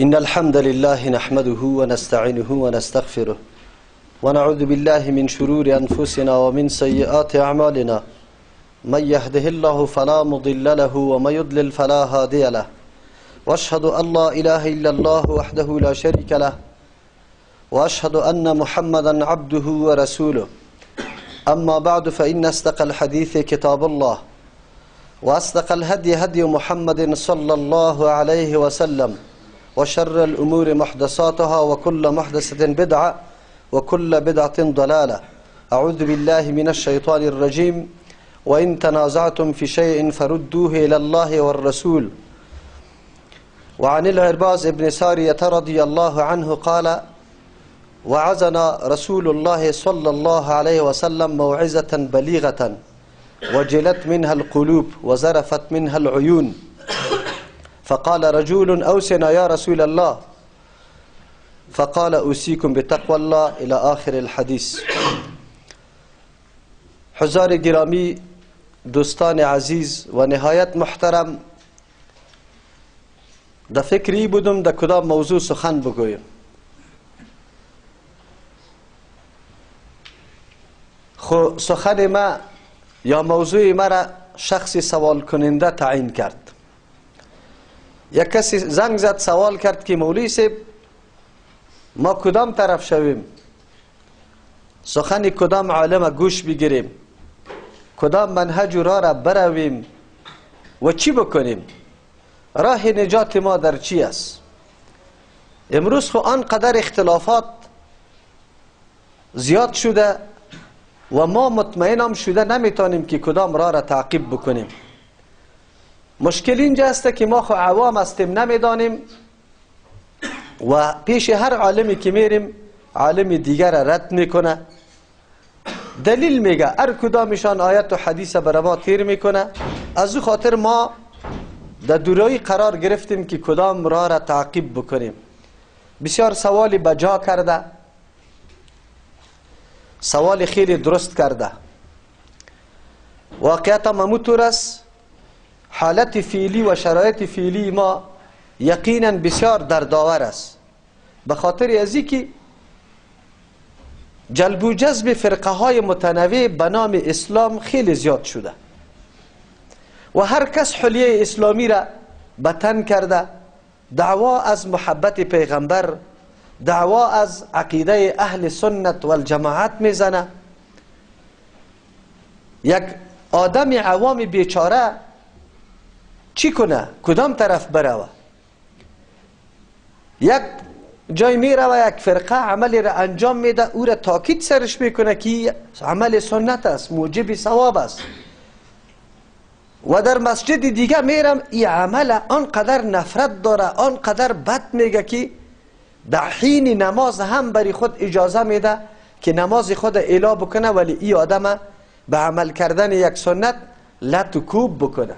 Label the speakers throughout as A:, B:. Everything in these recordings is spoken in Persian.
A: إن الحمد لله نحمده ونستعينه ونستغفره ونعوذ بالله من شرور أنفسنا ومن سيئات أعمالنا من يهده الله فلا مضل له ومن يضلل فلا هادي له وأشهد أن لا إله إلا الله وحده لا شريك له وأشهد أن محمدا عبده ورسوله أما بعد فإن أصدق الحديث كتاب الله وأصدق الهدي هدي محمد صلى الله عليه وسلم وشر الأمور محدثاتها وكل محدثة بدعة وكل بدعة ضلالة. أعوذ بالله من الشيطان الرجيم. وإن تنازعتم في شيء فردوه إلى الله والرسول. وعن العرباز بن سارية رضي الله عنه قال: وعظنا رسول الله صلى الله عليه وسلم موعظة بليغة وجلت منها القلوب وزرفت منها العيون، فقال رجل: أوصنا يا رسول الله، فقال: أوصيكم بتقوى الله، إلى آخر الحديث. حضار گرامی، دوستان عزیز و نهایت محترم، در فکری بودم در کدام موضوع سخن بگویم. سخن ما یا موضوع ما را شخصی سوال کننده تعیین کرد. یک کسی زنگ زد سوال کرد که مولوی صاحب، ما کدام طرف شویم؟ سخن کدام عالم گوش بگیریم؟ کدام منهج را برویم و چی بکنیم؟ راه نجات ما در چی است؟ امروز خو آنقدر اختلافات زیاد شده و ما مطمئنم شده نمیتونیم که کدام راه را تعقیب بکنیم. مشکل اینجا است که ما خو عوام هستیم، نمیدانیم و پیش هر عالمی که میریم عالم دیگر را رد میکنه، دلیل میگه، هر کدامشان آیت و حدیث بر ما تیر میکنه. از او خاطر ما در دورایی قرار گرفتیم که کدام راه را تعقیب بکنیم. بسیار سوالی بجا کرده، سوال خیلی درست کرده. واقعیت همونطور است. حالت فعلی و شرایط فعلی ما یقینا بسیار دردآور است، به خاطر از اینکه جلب و جذب فرقه های متنوع به نام اسلام خیلی زیاد شده و هر کس حلیه اسلامی را به تن کرده، دعوا از محبت پیغمبر، دعوا از عقیده اهل سنت و الجماعت میزنه. یک آدم عوام بیچاره چی کنه؟ کدام طرف بروه؟ یک جای میروه، یک فرقه عملی را انجام میده، او را تاکید سرش میکنه که عمل سنت است، موجب ثواب است، و در مسجد دیگه میرم این عمل آنقدر نفرت داره، آنقدر بد میگه که در حین نماز هم بری خود اجازه میده که نماز خود اعلا بکنه، ولی این آدم به عمل کردن یک سنت لط و کوب بکنه.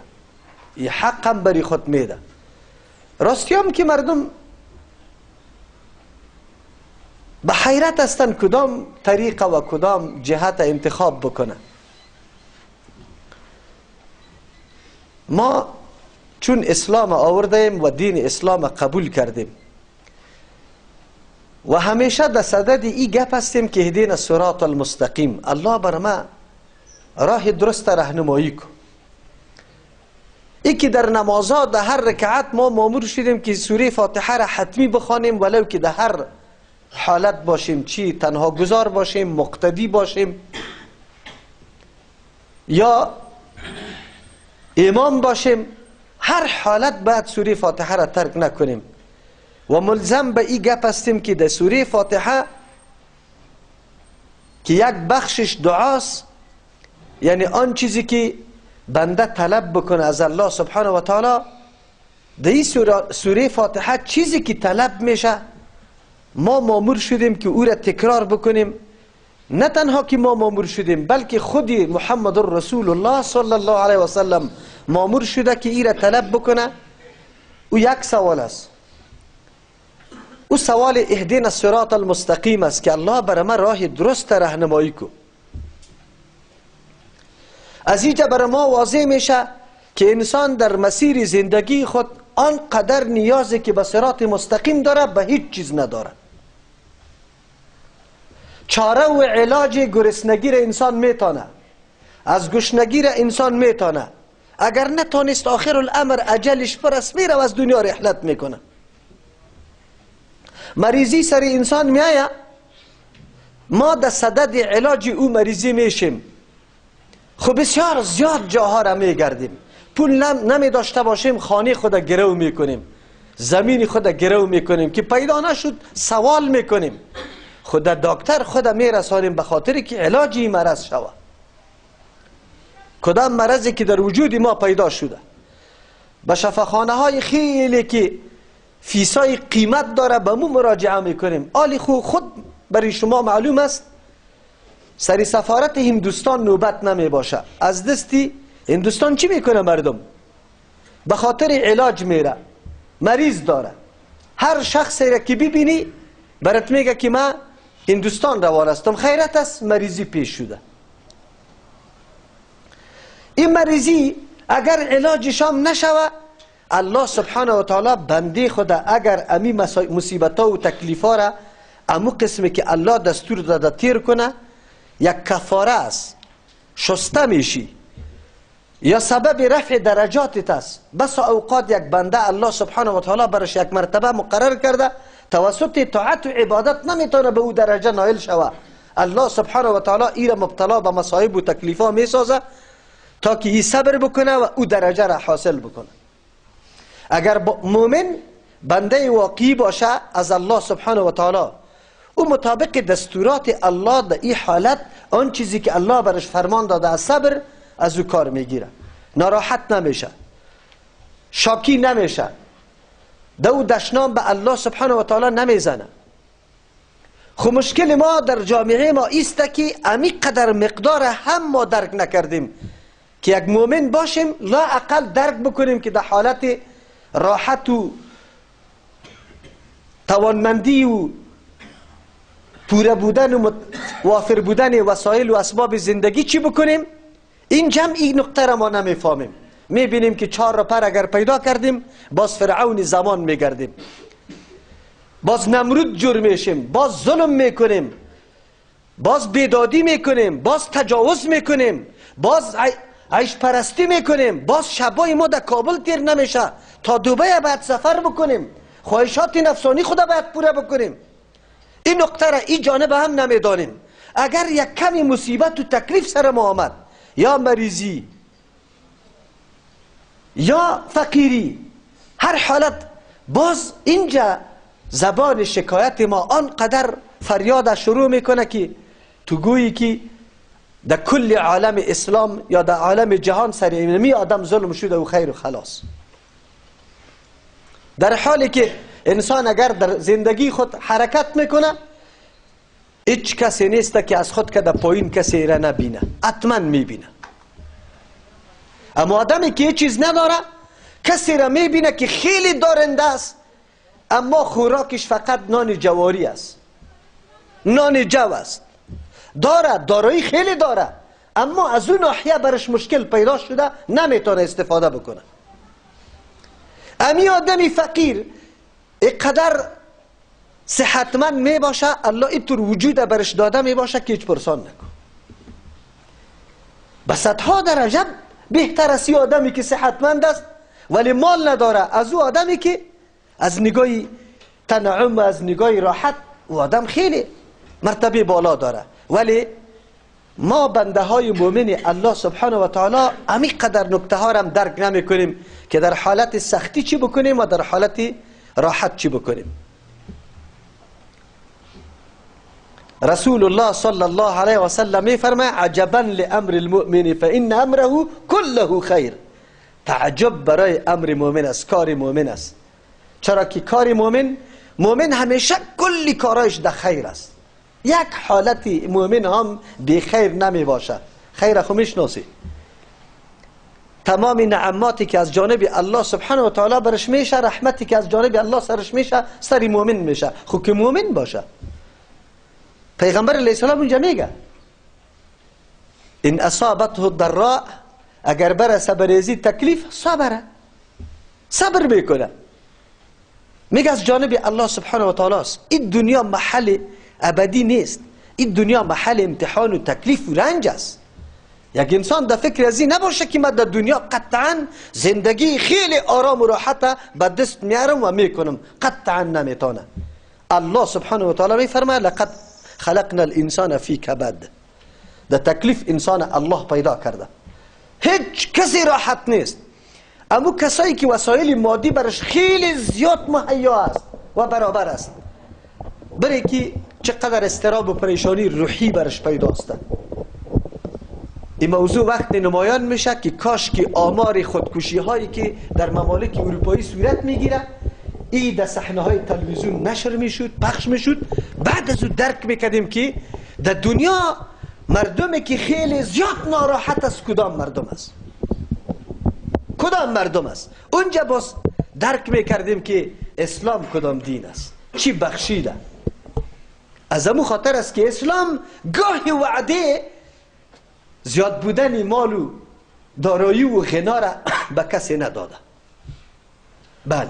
A: این حق هم بری خود میده. راستی هم که مردم به حیرت هستن کدام طریقه و کدام جهت انتخاب بکنه. ما چون اسلام آوردیم و دین اسلام قبول کردیم و همیشه در صدد این گپ هستیم که اهدینا الصراط المستقیم، الله بر ما راه درست راهنمایی کن. ای که در نمازها در هر رکعت ما مامور شدیم که سوره فاتحه را حتمی بخوانیم، ولو که در هر حالت باشیم، چی تنها گذار باشیم، مقتدی باشیم یا امام باشیم، هر حالت باید سوره فاتحه را ترک نکنیم و ملزم به این گپ هستیم که در سوره فاتحه که یک بخشش دعاست، یعنی آن چیزی که بنده طلب بکنه از الله سبحانه و تعالی، در این سوره فاتحه چیزی که طلب میشه ما مامور شدیم که او را تکرار بکنیم. نه تنها که ما مامور شدیم، بلکه خودی محمد رسول الله صلی الله علیه و سلم مامور شده که این را طلب بکنه. او یک سوال است، او سوال اهدینا الصراط المستقیم است که الله بر ما راه درست راهنمایی کو. از اینجا بر ما واضح میشه که انسان در مسیر زندگی خود آنقدر نیازی که به صراط مستقیم داره به هیچ چیز نداره. چاره و علاج گرسنگی را انسان میتونه، از گشنگی را انسان میتونه، اگر نتانست آخر الامر اجلش پرست میره و از دنیا رحلت میکنه. مریضی سر انسان میایه، ما در صدد علاج او مریضی میشیم، خب بسیار زیاد جاها را میگردیم، پول نمی داشته باشیم خانه خود گرو میکنیم، زمین خود گرو میکنیم، که پیدا نشد سوال میکنیم، خود دکتر خود میرسانیم به خاطر که علاج این مرض شوه. کدام مرضی که در وجود ما پیدا شده، به شفاخانه های خیلی که فیسای قیمت داره به مو مراجعه میکنیم. آلی خود برای شما معلوم است سری سفارت هندوستان نوبت نمی باشه، از دستی هندوستان چی میکنه؟ مردم به خاطر علاج میره، مریض داره، هر شخصی را که ببینی برات میگه که من هندوستان روان هستم، خیرت است مریضی پیش شده. این مریضی اگر علاجش هم نشوه، الله سبحانه و تعالی بنده خدا اگر امی مصیبت‌ها و تکلیف‌ها را امو قسمی که الله دستور داده تیر کنه، یک کفاره است، شسته میشی، یا سبب رفع درجاتت است. بس اوقات یک بنده الله سبحانه و تعالی برش یک مرتبه مقرر کرده، توسط طاعت و عبادت نمیتونه به او درجه نائل شوه. الله سبحانه و تعالی ایره مبتلا به مصائب و تکلیفا میسازه تا که این صبر بکنه و او درجه را حاصل بکنه. اگر مؤمن بنده واقعی باشه از الله سبحانه و تعالی، او مطابق دستورات الله در این حالت آن چیزی که الله برش فرمان داده از صبر از او کار میگیره، ناراحت نمیشه، شاکی نمیشه، دو دشنام به الله سبحانه و تعالی نمیزنه. خب مشکل ما در جامعه ما ایست که امی قدر مقدار هم ما درک نکردیم که یک مؤمن باشیم لا اقل درک بکنیم که در حالت راحت و توانمندی و پوره بودن و وافر بودن وسایل و اسباب زندگی چی بکنیم. این جمعی نقطه را ما نمیفهمیم، میبینیم که 4 پر اگر پیدا کردیم باز فرعون زمان میگردیم، باز نمرود جور میشیم، باز ظلم میکنیم، باز بیدادی میکنیم، باز تجاوز میکنیم، باز عیش پرستی میکنیم، باز شبای ما در کابل تیر نمیشه تا دوبه باید سفر بکنیم، خواهشات نفسانی خدا باید پوره بکنیم. این نقطه را این جانب هم نمیدانیم. اگر یک کمی مصیبت و تکلیف سر ما آمد، یا مریضی یا فقیری، هر حالت باز اینجا زبان شکایت ما آنقدر فریاد شروع میکنه که تو گویی که در کل عالم اسلام یا در عالم جهان سر اینمی آدم ظلم شده و خیر و خلاص. در حالی که انسان اگر در زندگی خود حرکت میکنه، هیچ کسی نیست که از خود که در پایین کسی را نبینه، حتما میبینه. اما آدمی که هیچ چیز نداره کسی را میبینه که خیلی دارنده است، اما خوراکش فقط نان جواری است، نان جو است، دارایی خیلی داره، اما از اون ناحیه برش مشکل پیدا شده نمیتونه استفاده بکنه. امی آدمی فقیر اینقدر صحتمند می باشه، الله اینطور وجود برش داده می باشه که هیچ پرسان نکن. به صدها درجه بهتر از آدمی که صحتمند است ولی مال نداره، از او آدمی که از نگاه تنعم، از نگاه راحت، او آدم خیلی مرتبه بالا داره. ولی ما بنده های مؤمن الله سبحانه و تعالی امی قدر نکته ها را درک نمی کنیم که در حالت سختی چی بکنیم و در حالت راحت چی بکنیم. رسول الله صلی الله علیه و سلم می فرماید عجبا لامر المؤمن فان امره كله خیر. تعجب برای امر مؤمن است، کار مؤمن است. چرا که کار مؤمن همیشه کلی کارایش در خیر است. یک حالت مؤمن هم بی خیر نمی باشه. خیر خو میشناسی، تمام نعماتی که از جانب الله سبحانه و تعالی برش میشه، رحمتی که از جانب الله سرش میشه، سری مؤمن میشه. خو که مؤمن باشه. پیغمبر علیه السلام اونجا میگه ان اصابته الضراء، اگر برسه بریزی تکلیف صبره، صبر میکنه. میگه از جانب الله سبحانه و تعالی است. این دنیا محل ابدی نیست، این دنیا محل امتحان و تکلیف و رنج است. یک انسان در فکر از این نباشه که من در دنیا قطعا زندگی خیلی آرام و راحت به دست میارم و میکنم، قطعا نمیتونه. الله سبحانه و تعالی میفرماید لقد خلقنا الانسان فی کبد. در تکلیف انسان الله پیدا کرده، هیچ کسی راحت نیست. اما کسایی که وسایل مادی برش خیلی زیاد مهیا است و برابر است، برای که چقدر استراب و پریشانی روحی برش پیداست. این موضوع وقت نمایان میشه که کاش که آمار خودکشی هایی که در ممالک اروپایی صورت میگیره این در صحنه های تلویزیون نشر میشد، پخش میشد، بعد از اون درک میکردیم که در دنیا مردمی که خیلی زیاد ناراحت است کدام مردم است، کدام مردم است. اونجا باز درک میکردیم که اسلام کدام دین است، چی بخشیده. از امو خاطر است که اسلام گاهی وعده زیاد بودن مال و دارایی و غنا را به کسی نداده. بله،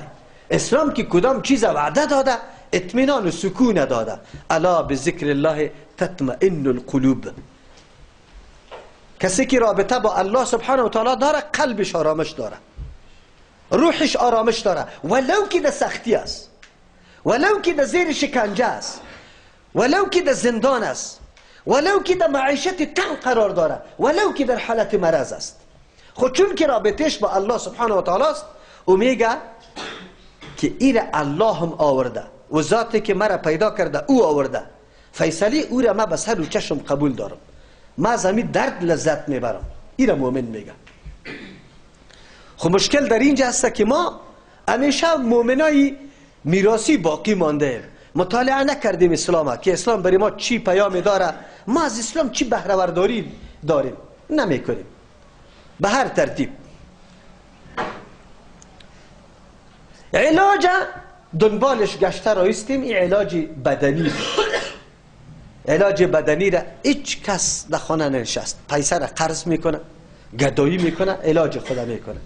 A: اسلام که کدام چیز وعده داده اطمینان و سکون داده. الا بذکر الله تطمئن القلوب. کسی که رابطه با الله سبحانه و تعالی داره قلبش آرامش داره، روحش آرامش داره، ولو که در سختی است، ولو که در زیر شکنجه است، ولو که در زندان است، ولو که در معیشت تنگ قرار داره، ولو که در حالت مرض است. خود چون که رابطش با الله سبحانه و تعالی است، او میگه که این الله هم آورده و ذاتی که مرا پیدا کرده او آورده، فیصله او را من به سر و چشم قبول دارم، من از همین درد لذت میبرم. این را مؤمن میگه. خب مشکل در اینجا هست که ما همیشه مؤمنای میراثی باقی مانده، مطالعه نکردیم اسلام که اسلام برای ما چی پیام داره، ما از اسلام چی بهره برداری داریم، نمیکنیم. به هر ترتیب علاج دنبالش گشته رایستیم، این علاج بدنی. علاج بدنی را هیچ کس در خانه ننشست، پیسه را قرض میکنه، گدایی میکنه، علاج خدا میکنه.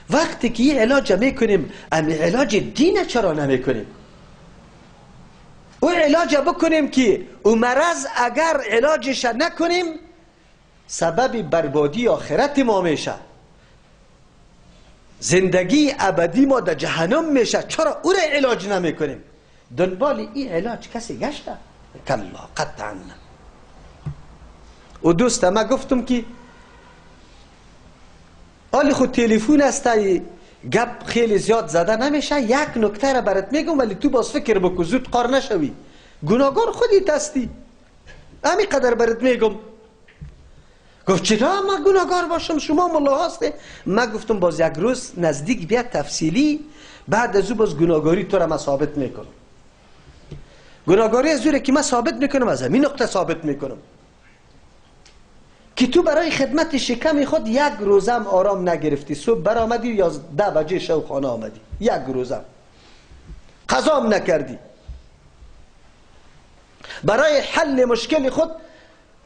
A: وقتی که این علاج میکنیم، اما علاج دین چرا نمیکنیم؟ او علاج بکنیم که او مرض اگر علاجش نکنیم سبب بربادی آخرت ما میشه، زندگی ابدی ما در جهنم میشه. چرا او را علاج نمیکنیم؟ دنبال این علاج کسی گشته؟ کلا، قطعا نه. و دوسته ما گفتم که حالی خود تلفن است، گپ خیلی زیاد زده نمیشه. یک نکته را برات میگم ولی تو باز فکر بکن زود قار نشوی، گناهگار خودت هستی. همین قدر برات میگم. گفت چرا من گناهگار باشم؟ شما ملا هستی. من گفتم باز یک روز نزدیک بیا تفصیلی، بعد از او باز گناهگاری تو را من ثابت میکنم. گناهگاری از اوره که من ثابت میکنم، از همین نقطه ثابت میکنم که تو برای خدمت شکم خود یک روزم آرام نگرفتی. صبح برآمدی یا 10 بجه شب خانه آمدی، یک روزم قضام نکردی. برای حل مشکل خود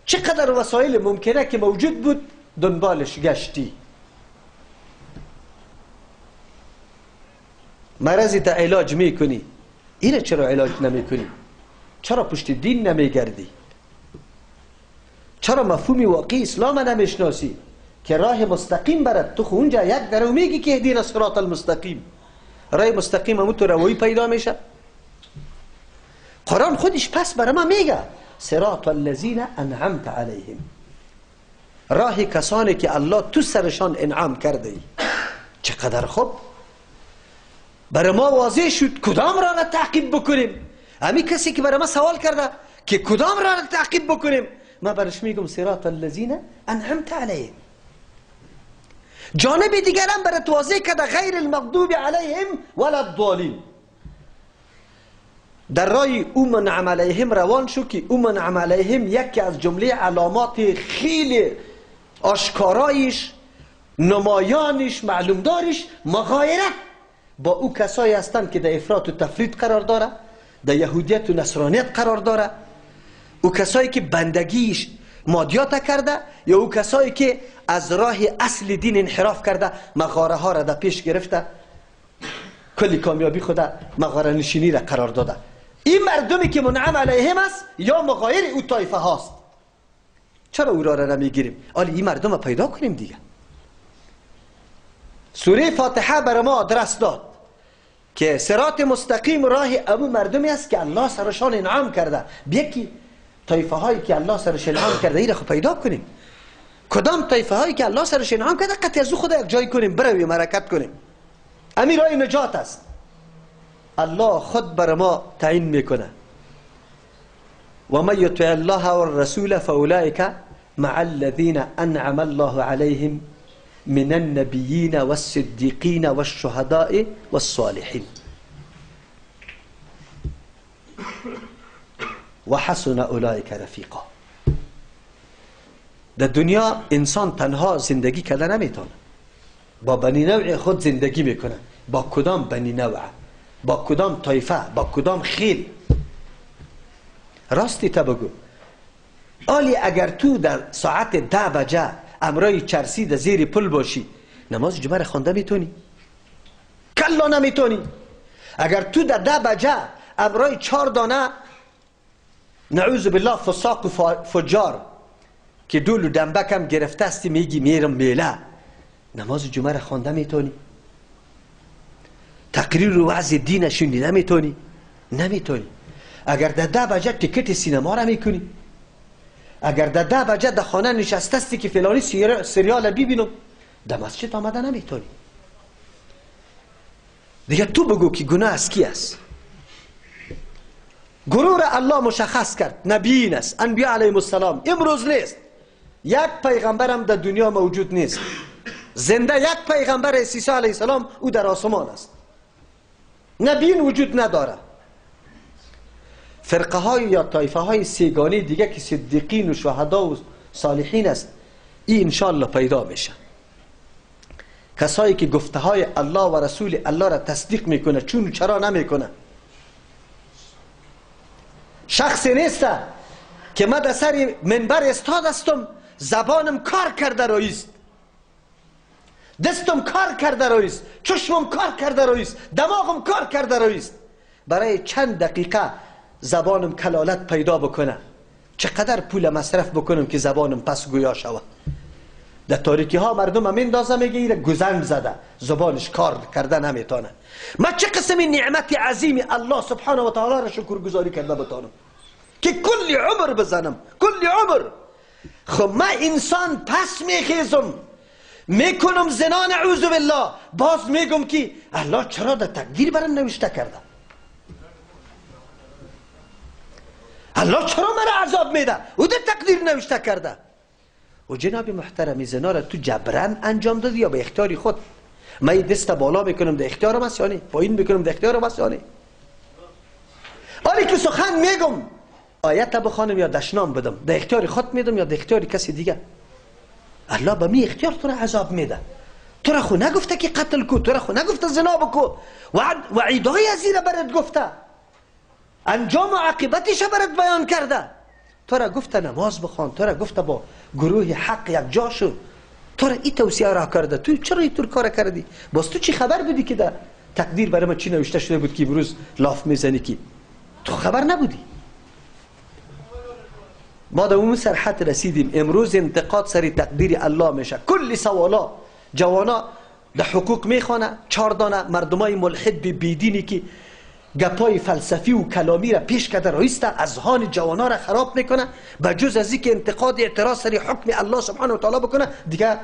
A: چقدر وسایل ممکنه که موجود بود دنبالش گشتی. مرضی تا علاج میکنی، اینه چرا علاج نمیکنی؟ چرا پشت دین نمیگردی؟ چرا مفهوم واقعی اسلام نمیشناسی که راه مستقیم برد؟ تو اونجا یک درو میگی که اهدینا الصراط المستقیم، راه مستقیم همون تو روایی پیدا میشه. قرآن خودش پس برای ما میگه صراط الذین انعمت علیهم، راه کسانی که الله تو سرشان انعام کرده. چقدر خوب برای ما واضح شد کدام راه را تعقیب بکنیم. همین کسی که برای ما سوال کرده که کدام راه را تعقیب بکنیم، ما برش میگم صراط الذین انعمت علیهم. جانب دیگر هم برای واضح کرده غیر المغضوب علیهم ولا الضالین. در راه او منعم علیهم روان شو که او منعم علیهم یکی از جمله علامات خیلی آشکارایش، نمایانش، معلومدارش مغایرت با او کسایی هستند که در افراط و تفرید قرار داره، در یهودیت و نصرانیت قرار داره، او کسایی که بندگیش مادیات کرده، یا او کسایی که از راه اصل دین انحراف کرده، مغاره ها را در پیش گرفته کلی کامیابی خدا مغاره نشینی را قرار داده. این مردمی که منعم علیهم است یا مغایر او طایفه هاست. چرا او را نمیگیریم؟ آلی این مردم را پیدا کنیم دیگه. سوره فاتحه بر ما آدرس داد که صراط مستقیم راه ابو مردمی است که الله سرشان انعام کرده. بیکی طایفه هایی که الله سرش انعام کرده این را پیدا کنیم. کدام طایفه هایی که الله سرش انعام کرده قطعی از او خدا یک جای کنیم، برویم حرکت کنیم. امیر راه نجات است. الله خود بر ما تعیین میکنه. و من یطع الله و الرسول فاولئک مع الذین انعم الله علیهم من النبیین والصدیقین والشهداء والصالحین و حسن اولئک رفیقا. در دنیا انسان تنها زندگی کرده نمیتونه، با بنی نوع خود زندگی میکنه. با کدام بنی نوع؟ با کدام طایفه؟ با کدام خیل؟ راستی تا بگو، آلی اگر تو در ساعت 10 بجه امرای چرسی در زیر پل باشی نماز جمعه را خوانده میتونی؟ کلا نمیتونی. اگر تو در 10 بجه امرای 4 دانه نعوذ بالله فساق و فجار که دول و دنبک هم گرفته استی میگی میرم میله، نماز جمعه را خوانده میتونی؟ تقریر و وعظ دین شنیده میتونی؟ نمیتونی. اگر در 10 بجه تیکت سینما را میکنی، اگر در 10 بجه در خانه نشسته استی که فلانی سریال ببینم، در مسجد آمده نمیتونی. دیگه تو بگو که گناه از کی است؟ گروه را الله مشخص کرد، نبیین است، انبیاء علیهم السلام. امروز نیست، یک پیغمبر هم در دنیا موجود نیست. زنده یک پیغمبر عیسی علیه السلام، او در آسمان است. نبیین وجود نداره. فرقه های یا طایفه های سیگانی دیگه که صدیقین و شهدا و صالحین است، این انشاءالله پیدا میشه. کسایی که گفته های الله و رسول الله را تصدیق میکنه، چون چرا نمیکنه؟ شخصی نیست که من در سر منبر استاد استم، زبانم کار کرده رویست، دستم کار کرده رویست، چشمم کار کرده رویست، دماغم کار کرده رویست، برای چند دقیقه زبانم کلالت پیدا بکنه. چقدر پول مصرف بکنم که زبانم پس گویا شود؟ در تاریکی ها مردم هم اندازه میگه ایره گزند زده، زبانش کار کرده نمیتونه. من چه قسم نعمت عظیم الله سبحانه و تعالی را شکر گزاری کرده بتانم که کلی عمر بزنم، کلی عمر. خب من انسان پس میخیزم میکنم زنا نعوذ بالله، باز میگم که الله چرا در تقدیر برام نوشته کرده؟ الله چرا مرا عذاب میده؟ او در تقدیر نوشته کرده. و جناب محترمی، زنا را تو جبران انجام دادی یا به اختیار خود؟ من دست بالا میکنم در اختیارم است یا نه؟ پایین میکنم در اختیارم است یا نه؟ آلی که سخن میگم آیت بخوانم یا دشنام بدم، در اختیار خود میدم یا در اختیار کسی دیگه؟ الله به می اختیار تو را عذاب میده. تو را خو نگفته که قتل کو، تو را خو نگفته زنا بکو، وعیدهای از این برات گفته، انجام و عاقبتش برات بیان کرده. تو را گفته نماز بخوان، تو را گفته با گروه حق یک جا شو، تو را این توصیه را کرده، تو چرا اینطور کار کردی؟ باز تو چی خبر بودی که در تقدیر برای من چی نوشته شده بود که امروز لاف میزنی؟ که تو خبر نبودی. ما در اون سرحت رسیدیم. امروز انتقاد سری تقدیر الله میشه. کلی سوالا جوانا در حقوق میخوانه، 4 دانه مردمای ملحد بیدینی که گپای فلسفی و کلامی را پیش کرده رایسته، اذهان جوانا را خراب میکنه، به جز از اینکه انتقاد اعتراض سری حکم الله سبحانه و تعالی بکنه دیگه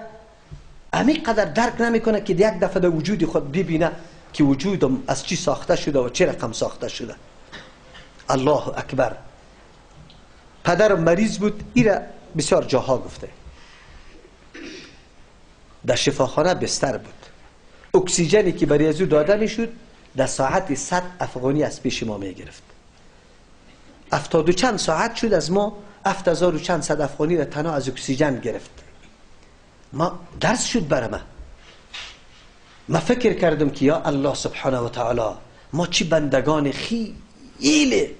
A: عمیق قدر درک نمیکنه که یک دفعه در وجود خود ببینه که وجودم از چی ساخته شده و چه رقم ساخته شده. الله اکبر. پدرم مریض بود، ایره بسیار جاها گفته، در شفاخانه بستر بود، اکسیژنی که برای ازو داده میشد در ساعت 100 افغانی از پیش ما میگرفت. 70 و چند ساعت شد از ما 7000 و چند صد افغانی را تنها از اکسیژن گرفت. ما درس شد برای من فکر کردم که یا الله سبحانه و تعالی، ما چی بندگان خیلی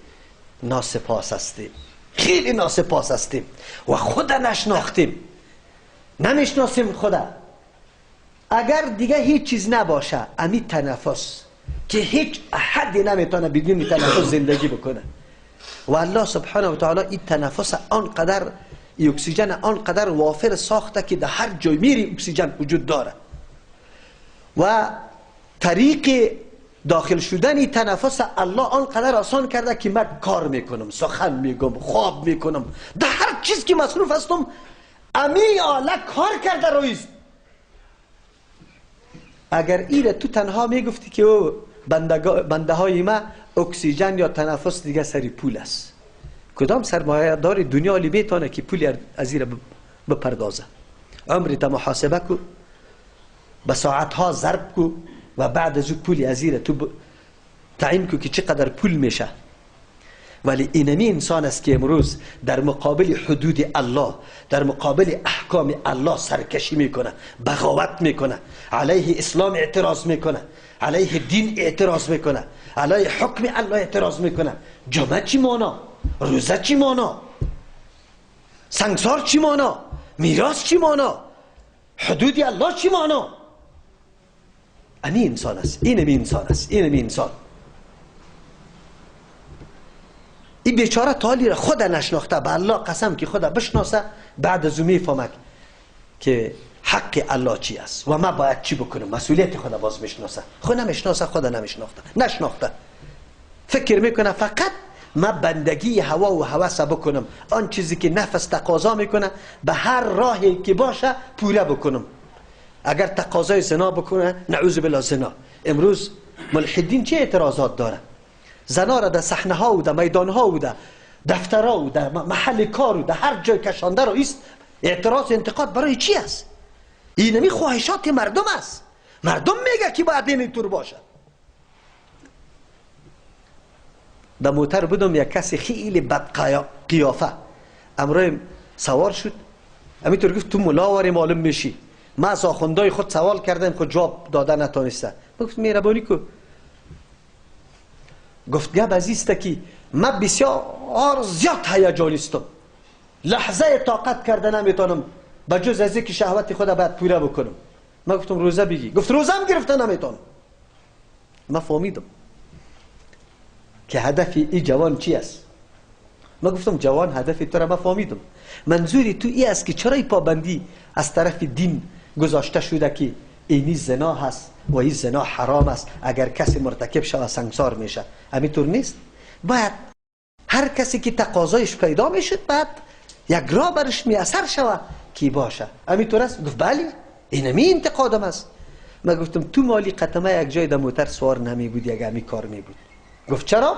A: ناسپاس هستیم، خیلی ناسپاس هستیم و خدا نشناختیم، نمیشناسیم خدا. اگر دیگه هیچ چیز نباشه، امی تنفس
B: که هیچ احدی نمیتونه بدون تنفس زندگی بکنه. و الله سبحانه و تعالی این تنفس آنقدر، این اکسیژن آنقدر وافر ساخته که در هر جای میری اکسیژن وجود داره. و طریق داخل شدن تنفس الله آنقدر آسان کرده که من کار میکنم، سخن میگم، خواب میکنم، در هر چیز که مصروف هستم امی آله کار کرده رویست. اگر ایره تو تنها میگفتی که او بنده های ما اکسیژن یا تنفس دیگه سری پول است، کدام سرمایه دار دنیا لی میتونه که پولی از ایره بپردازه؟ عمری تا محاسبه کو، به ساعت ها ضرب کو و بعد از او پولی از ایره تو تعیین کو که چقدر پول میشه. ولی اینمی انسان است که امروز در مقابل حدود الله، در مقابل احکام الله سرکشی میکنه، بغاوت میکنه، علیه اسلام اعتراض میکنه، علیه دین اعتراض میکنه، علیه حکم الله اعتراض میکنه. جمعه چی مانا؟ روزه چی مانا؟ سنگسار چی مانا؟ میراث چی مانا؟ حدود الله چی مانا؟ امی انسان است، اینمی انسان است، اینمی انسان. این بیچاره تالی را خود نشناخته، به الله قسم که خود بشناسه بعد از او میفهمد که حق الله چی است و ما باید چی بکنم. مسئولیت خود باز میشناسه، خود نمیشناسه، خود نشناخته. فکر میکنه فقط ما بندگی هوا و هوس بکنم، آن چیزی که نفس تقاضا میکنه به هر راهی که باشه پوره بکنم. اگر تقاضای زنا بکنه، نعوذ بالله زنا. امروز ملحدین چه اعتراضات داره؟ زنا را در صحنه ها و در میدان ها و در دفترها و در محل کار و در هر جای کشانده را است. اعتراض و انتقاد برای چی است؟ اینمی خواهشات مردم است. مردم میگه که باید اینطور باشه. در موتر بودم یک کسی خیلی بد قیافه امروز سوار شد، همینطور گفت تو ملاوری معلوم میشی. ما از آخوندهای خود سوال کردم خود جواب داده نتانسته. گفت مهربانی کو. گفت گپ ازیسته که من بسیار زیاد هیجانیستم، لحظه طاقت کرده نمیتونم به جز از اینکه شهوت خود باید پوره بکنم. من گفتم روزه بگی. گفت روزم گرفته نمیتونم. من فهمیدم که هدف این جوان چی است. من گفتم جوان هدف تو را من فهمیدم، منظوری تو ای است که چرا پابندی از طرف دین گذاشته شده که اینی زنا هست و این زنا حرام است، اگر کسی مرتکب شود سنگسار میشه. همینطور نیست. باید هر کسی که تقاضایش پیدا میشد بعد یک راه برش میاثر شود که باشه. همینطور است. گفت بله اینمی انتقادم است. من گفتم تو مالی قطمه یک جای در موتر سوار نمی بود یک همی کار می بود. گفت چرا؟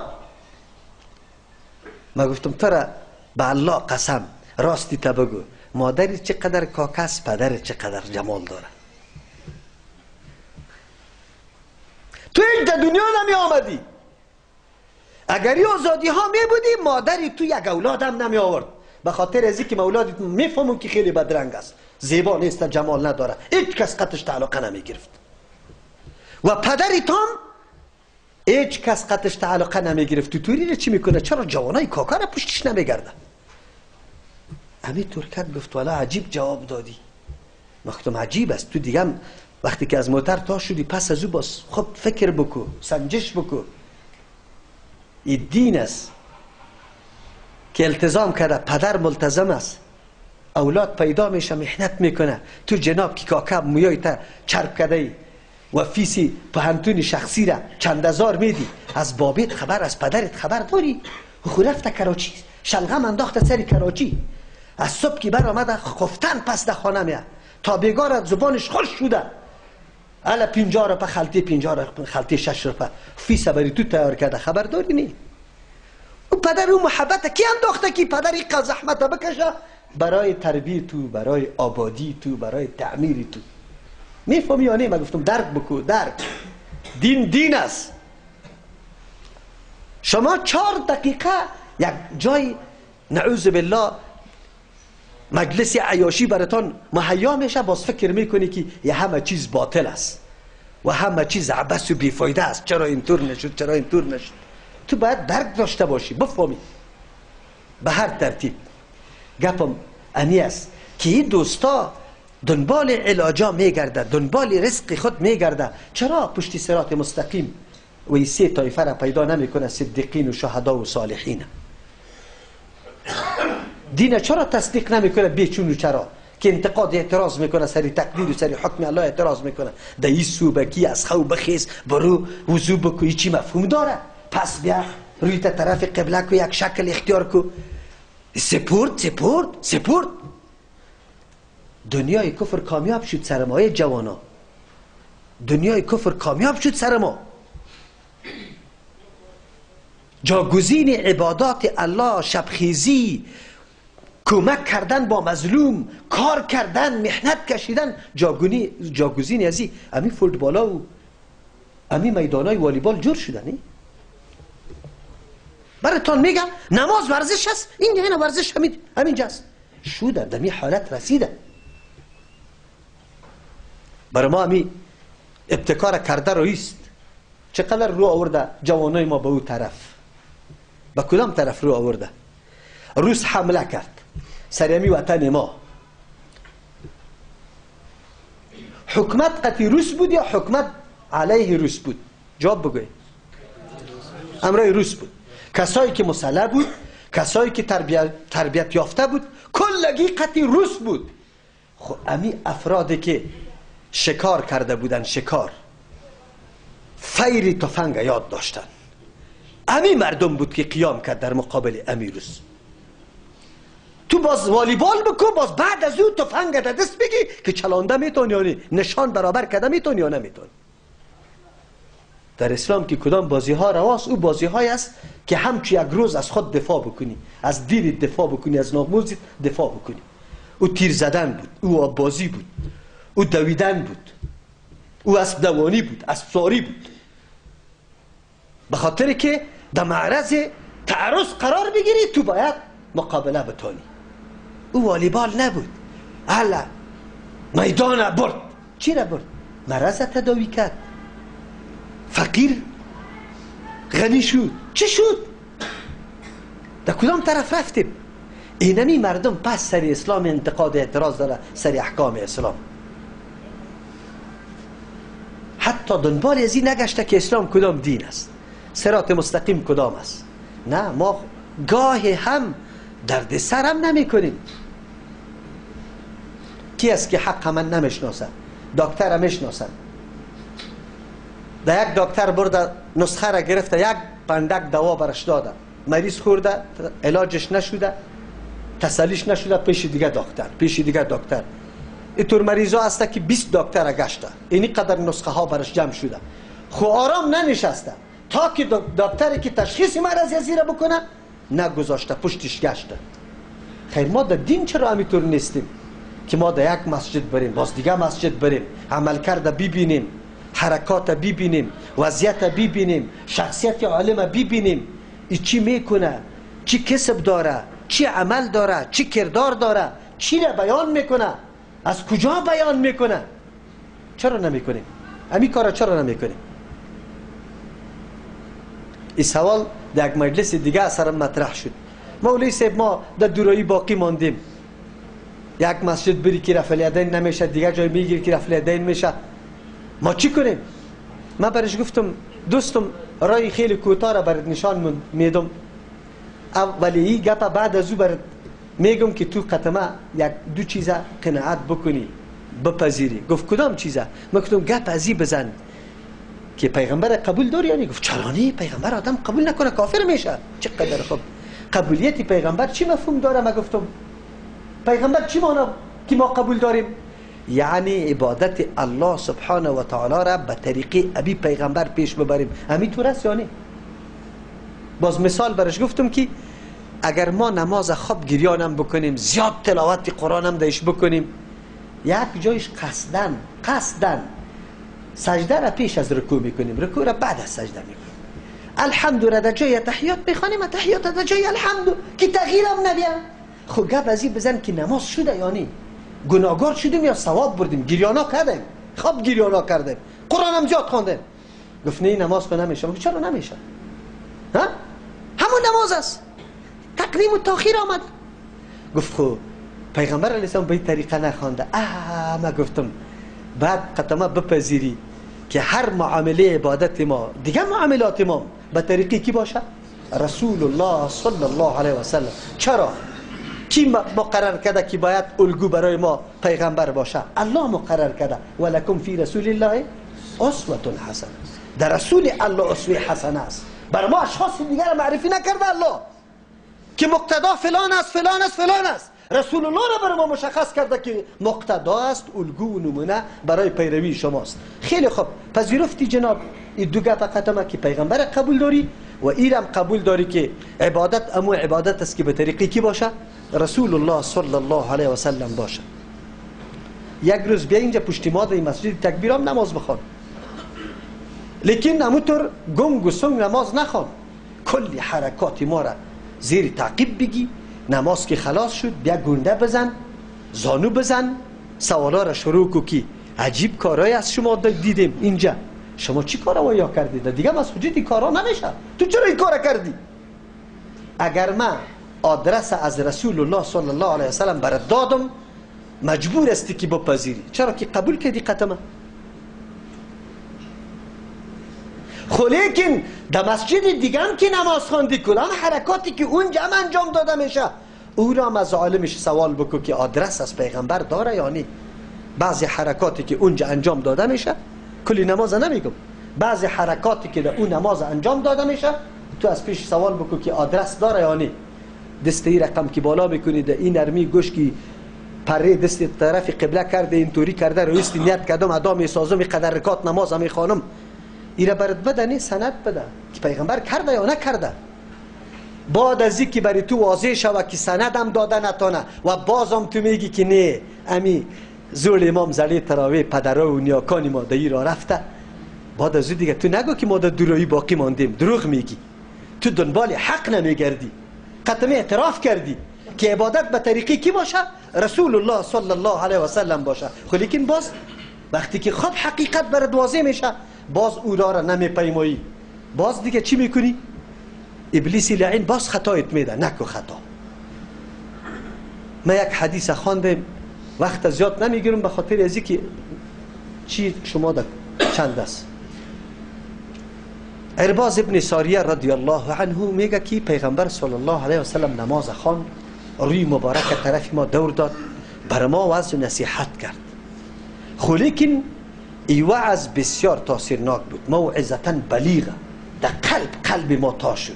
B: من گفتم تو را به الله قسم راستی تا بگو مادری چقدر کاکس، پدر چقدر جمال داره. تو هیچ در دنیا نمی آمدی. اگر یه آزادی ها می بودی مادری تو یک اولاد هم نمی آورد، به خاطر ازی که اولادت میفهمون که خیلی بدرنگ است، زیبا نیست، جمال نداره، هیچ کس قطش تعلقه نمی گرفت. و پدریت هم هیچ کس قطش تعلقه نمی گرفت. تو توری چی میکنه؟ چرا جوانای کاکا را پشتش نمی گرده؟ همین ترکت گفت والا عجیب جواب دادی. گفتم عجیب است. تو دیگه وقتی که از موتر تا شدی پس از او باز خود فکر بکو، سنجش بکو. این دین است که التزام کرده، پدر ملتزم است، اولاد پیدا میشه محنت میکنه. تو جناب که کاکا مویای تا چرب کده و فیسی پهنتون شخصی را چند هزار میدی، از بابیت خبر، از پدرت خبر داری؟ خو رفته کراچی، شلغم انداخته سری کراچی، از صبح که بر آمده خفتن پس در خانه میه تا بگار زبانش خوش شده. الا 50 روپه خلطی، 50 روپه خلطی، 6 روپه فیس بری تو تیار کرده، خبر داری نی؟ و پدر او محبت کی انداخته که پدر این زحمت بکشه برای تربیت تو، برای آبادی تو، برای تعمیر تو؟ میفهمی یا نه؟ من گفتم درک بکو. درک دین است. شما 4 دقیقه یک جای نعوذ بالله مجلس عیاشی براتان مهیا میشه، باز فکر میکنی که یه همه چیز باطل است و همه چیز عبث و بیفایده است. چرا اینطور نشد، چرا اینطور نشد؟ تو باید درک داشته باشی، بفهمی. به هر ترتیب گپم انی است که این دوستا دنبال علاجا میگرده، دنبال رزق خود میگرده. چرا پشت صراط مستقیم و 3 طایفه را پیدا نمیکنه، صدیقین و شهدا و صالحین. دین چرا تصدیق نمیکنه؟ بیچون و چرا که انتقاد اعتراض میکنه سری تقدیر و سری حکم الله اعتراض میکنه. در این صوبکی از خو بخیز برو وضو بکو، چی مفهوم داره؟ پس بیا روی طرف قبله کو، یک شکل اختیار کو، سپورت. دنیای کفر کامیاب شد سر ما ای جوانا، دنیای کفر کامیاب شد سر ما. جاگزین عبادات الله، شبخیزی، کمک کردن با مظلوم، کار کردن، محنت کشیدن، جاگزین ازی امی فوتبالا و امی میدانای والیبال جور شدنی. براتون میگم نماز ورزش است، این نه ورزش همینجاست. شو در می حالت رسیده. برای ما امی ابتکار کرده رویست. چقدر رو آورده جوانای ما به او طرف، به کدام طرف رو آورده؟ روس حمله کرد سر امی وطن ما. حکمت قطعی روس بود یا حکمت علیه روس بود؟ جواب بگوی. امرای روس بود. کسایی که مسلح بود، کسایی که تربیت یافته بود، کلگی قطعی روس بود. خب امی افرادی که شکار کرده بودن، شکار فیری تفنگ یاد داشتن، امی مردم بود که قیام کرد در مقابل امی روس. تو باز والیبال بکن، باز بعد از او تفنگ در دست بگی که چلانده میتون یا نه، نشان برابر کرده میتون یا نمیتون. در اسلام که کدام بازی ها رواست، او بازی های است که همچی یک روز از خود دفاع بکنی، از دینت دفاع بکنی، از ناموزت دفاع بکنی. او تیر زدن بود، او آبازی بود، او دویدن بود، او اسب دوانی بود، اسب سواری بود. به خاطر که در معرض تعرض قرار بگیری تو باید مقابله بتانی. او والیبال نبود، الا میدان برد. چی را برد؟ مرض تداوی کرد. فقیر غنی شد. چی شد؟ در کدام طرف رفتیم؟ اینمی مردم پس سر اسلام انتقاد اعتراض داره، سر احکام اسلام. حتی دنبال ازی نگشته که اسلام کدام دین است، صراط مستقیم کدام است. نه، ما گاهی هم درد سرم نمی کنیم. کی است که حق من نمیشناسه؟ دکتر میشناسن. در یک دکتر برده نسخه را گرفته، یک پندک دوا برش داده، مریض خورده، علاجش نشده، تسلیش نشده، پیش دیگه دکتر. اینطور مریضا هسته که 20 دکتر گشته، اینی قدر نسخه ها برش جمع شده. خو آرام ننشسته تا که دکتری که تشخیص مرض ازی را بکنه نگذاشته، پشتش گشته. خیر ما در دین چرا همینطور نیستیم که ما در یک مسجد بریم، باز دیگه مسجد بریم، عمل کرده ببینیم، حرکات ببینیم، وضعیت ببینیم، شخصیت عالم ببینیم، ای چی میکنه، چی کسب داره، چی عمل داره، چی کردار داره، چی را بیان میکنه، از کجا بیان میکنه. چرا نمیکنیم؟ همین کارا چرا نمیکنیم؟ این سوال در یک مجلس دیگه سرم مطرح شد. مولوی صاحب ما در دورایی باقی ماندیم، یک مسجد بری که رفع الیدین نمیشه، دیگه جای میگیری که رفع الیدین میشه، ما چی کنیم؟ من برش گفتم دوستم رای خیلی کوتاه را برات نشان میدم، ولی این گپ بعد از او برات میگم که تو قطمه یک دو چیزه قناعت بکنی، بپذیری. گفت کدام چیزه؟ من گفتم گپ ازی بزن که پیغمبر قبول داری یعنی؟ گفت چرانی؟ پیغمبر آدم قبول نکنه کافر میشه. چقدر خوب. قبولیت پیغمبر چی مفهوم داره؟ من گفتم پیغمبر چی معنی که ما قبول داریم؟ یعنی عبادت الله سبحانه و تعالی را به طریقه ابی پیغمبر پیش ببریم. همینطور است یعنی؟ باز مثال برش گفتم که اگر ما نماز خواب گریانم بکنیم، زیاد تلاوت قرآن هم دایش بکنیم، یک جایش قصدن سجده را پیش از رکوع میکنیم، رکوع را بعد از سجده میکنیم، الحمد را در جای تحیات میخوانیم، تحیات در جای الحمد که تغییر هم نبیم. خب گپ ازی بزن که نماز شده یعنی گناهگار شدیم یا ثواب بردیم؟ گریانا کردیم، خواب گریانا کردیم، قرآن هم زیاد خواندیم. گفت نه نماز خو نمیشه. چرا نمیشه؟ ها؟ همون نماز است، تقدیم و تاخیر آمد. گفت خو پیغمبر علیه السلام به این طریقه نخوانده. ما گفتم بعد قطمه بپذیری که هر معامله عبادت ما دیگه معاملات ما به طریقی کی باشه؟ رسول الله صلی الله علیه و سلم. چرا؟ کی مقرر کرده که باید الگو برای ما پیغمبر باشه؟ الله مقرر کرده ولکم فی رسول الله اسوه حسنه. در رسول الله اسوه حسنه است. بر ما اشخاص دیگر معرفی نکرده الله که مقتدا فلان است فلان است فلان است. رسول الله را بر ما مشخص کرده که مقتدا است، الگو و نمونه برای پیروی شماست. خیلی خوب، پذیرفتی جناب این دو گپ قطمه که پیغمبر قبول داری و ایرم قبول داری که عبادت امو عبادت است که به طریقی کی باشه؟ رسول الله صلی الله علیه و سلم باشه. یک روز بیا اینجا پشت ماد این مسجد تکبیرام نماز بخوان، لیکن همونطور گنگ و سنگ نماز نخوان. کلی حرکات ما را زیر تعقیب بگی. نماز که خلاص شد بیا گنده بزن، زانو بزن، سوالا را شروع کو که عجیب کارهای از شما دیدیم اینجا، شما چی کارا یا کردید؟ دیگه مسجد این کارا نمیشه، تو چرا این کارا کردی؟ اگر من آدرس از رسول الله صلی الله علیه وسلم برات دادم مجبور استی که بپذیری. چرا که قبول کردی قطمه. خو لیکن در مسجد دیگه هم که نماز خواندی کدام حرکاتی که اونجا هم انجام داده میشه او را هم از عالمش سوال بکن که آدرس از پیغمبر داره یا نه. بعضی حرکاتی که اونجا انجام داده میشه، کلی نماز نمیگم، بعضی حرکاتی که در اون نماز انجام داده میشه تو از پیش سوال بکن که آدرس داره یا نه. دستی رقم که بالا بکنید این نرمی گوش که پره دست طرف قبله کرده اینطوری کرده رویست نیت کردم ادا میسازم قدر رکات نماز میخوانم، ایره برات بده نه سند بده که پیغمبر کرده یا نکرده. بعد از اینکه برای تو واضح شود که سندم داده نتانه و بازم تو میگی که نه امی زول امام زلی تراوی پدرها و نیاکان ما در را رفته، بعد از دیگه تو نگو که ما در دورایی باقی ماندیم. دروغ میگی، تو دنبال حق نمیگردی. قطمه اعتراف کردی که عبادت به طریقی کی باشه؟ رسول الله صلی الله علیه و سلم باشه. خب لیکن باز وقتی که خود حقیقت برات واضح میشه باز او را نمیپیمایی، باز دیگه چی میکنی؟ ابلیسی لعین باز خطایت میده. نکو خطا. من یک حدیث خواندم، وقت زیاد نمیگیرم به خاطر از اینکه چی شما در چند است. عرباز ابن ساریه رضی الله عنه میگه که پیغمبر صلی الله علیه و سلم نماز خواند، روی مبارک طرف ما دور داد، بر ما وعظ و نصیحت کرد. خو لیکن ای وعظ بسیار تاثیرناک بود، موعظتا بلیغه، در قلب ما تا شد.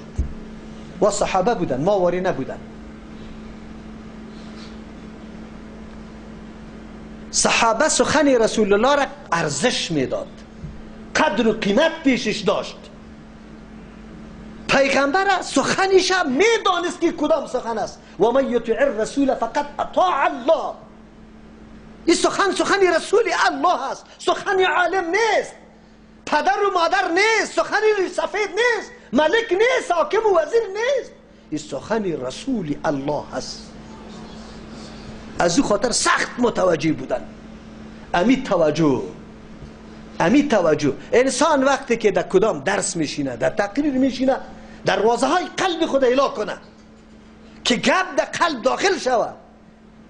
B: و صحابه بودن، ما واری نبودن. صحابه سخن رسول الله را ارزش میداد، قدر و قیمت پیشش داشت. پیغمبر سخنش میدانست که کدام سخن است. و من یطیع الرسول فقط اطاع الله. این سخن رسول الله است، سخن عالم نیست، پدر و مادر نیست، سخن سفید نیست، ملک نیست، حاکم و وزیر نیست. این سخن رسول الله است. از او خاطر سخت متوجه بودن. امی توجه انسان وقتی که در کدام درس میشینه، در تقریر میشینه، دروازه های قلب خود اعلا کنه که گپ در قلب داخل شود.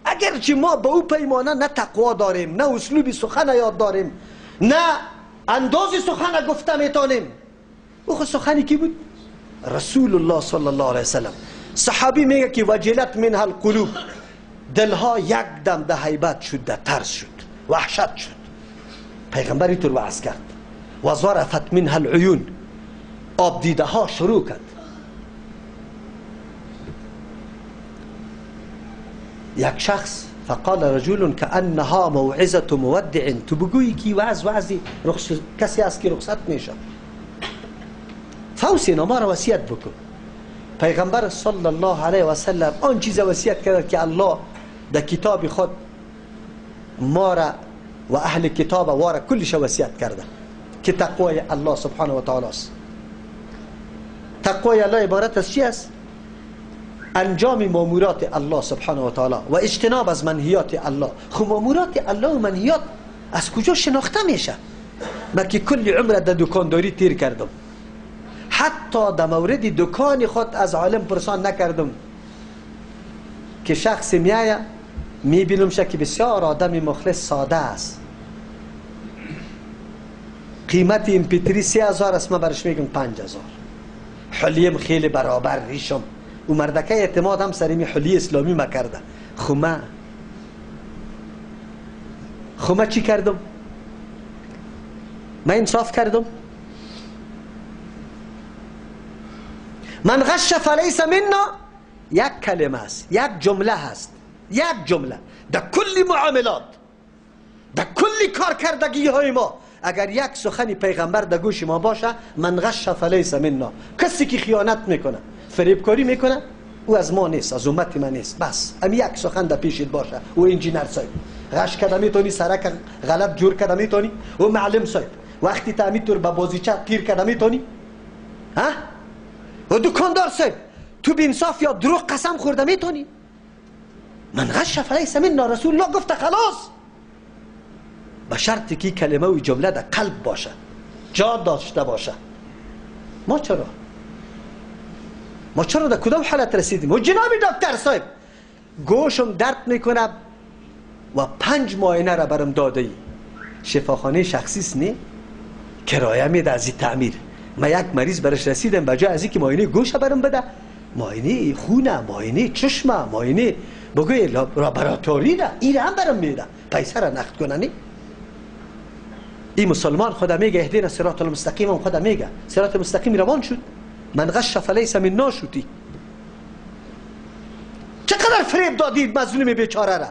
B: اگرچه ما به او پیمانه نه تقوا داریم، نه اسلوب سخن یاد داریم، نه انداز سخن گفته میتونیم. او خود سخنی کی بود؟ رسول الله صلی الله علیه وسلم. صحابی میگه که وجلت منها القلوب، دلها یک دم ده هیبت شد، ده ترس شد، وحشت شد. پیغمبر اینطور وعظ کرد. و ظرفت منها العیون، آب دیده ها شروع کرد. یک شخص فقال رجل كأنها موعظة مودع، تو بگویی که وعظی کسی است که رخصت میشه. فوسینا ما را وصیت بکن. پیغمبر صلی الله علیه و سلم آن چیز وصیت کرد که الله در کتاب خود ما را و اهل کتاب واره کلش وصیت کرده که تقوای الله سبحانه و تعالی است. تقوای الله عبارت از چی است؟ انجام مامورات الله سبحانه و تعالی و اجتناب از منهیات الله. خب مامورات الله و منهیات از کجا شناخته میشه؟ من که کل عمر در دکانداری تیر کردم، حتی در مورد دکان خود از عالم پرسان نکردم که شخص میایه میبینم که بسیار آدم مخلص ساده است، قیمت این پیتری 3000 است، من برش میگم 5000. حلیم خیلی برابر ریشم. او مردکه اعتماد هم سرمی حلی اسلامی ما کرده. خمه چی کردم؟ من انصاف کردم؟ من غش فلیس منا یک کلمه است، یک جمله هست، یک جمله در کل معاملات، در کل کارکردگی های ما. اگر یک سخن پیغمبر در گوش ما باشه، من غش فلیس منا. کسی که خیانت میکنه، فریبکاری میکنه، او از ما نیست، از امت ما نیست. بس امی یک سخن در پیشت باشه. و انجینر صاحب غش کده میتونی، سرک غلط جور کده میتونی. و معلم صاحب وقتی تا طور به بازیچه گیر کده میتونی. ها؟ و دکاندار صاحب تو بینصاف یا دروغ قسم خورده میتونی. من غش فلیس منا، رسول الله گفته خلاص. به شرطی که کلمه و جمله در قلب باشه، جا داشته باشه. ما چرا در کدام حالت رسیدیم؟ و جناب دکتر صاحب گوشم درد میکنه و 5 معاینه را برم داده ای. شفاخانه شخصیست نه، کرایه میده از این تعمیر. من یک مریض برش رسیدم، بجای از اینکه معاینه گوش برم بده، معاینه خونه، معاینه چشم، معاینه بگوی لابراتوری را این هم برم میده. پیسه را نقد کنه نه. این مسلمان خدا میگه اهدینا صراط المستقیم، هم خدا میگه صراط مستقیم روان شد. من غش فلیس منا شدی. چقدر فریب دادید مظلوم بیچاره را.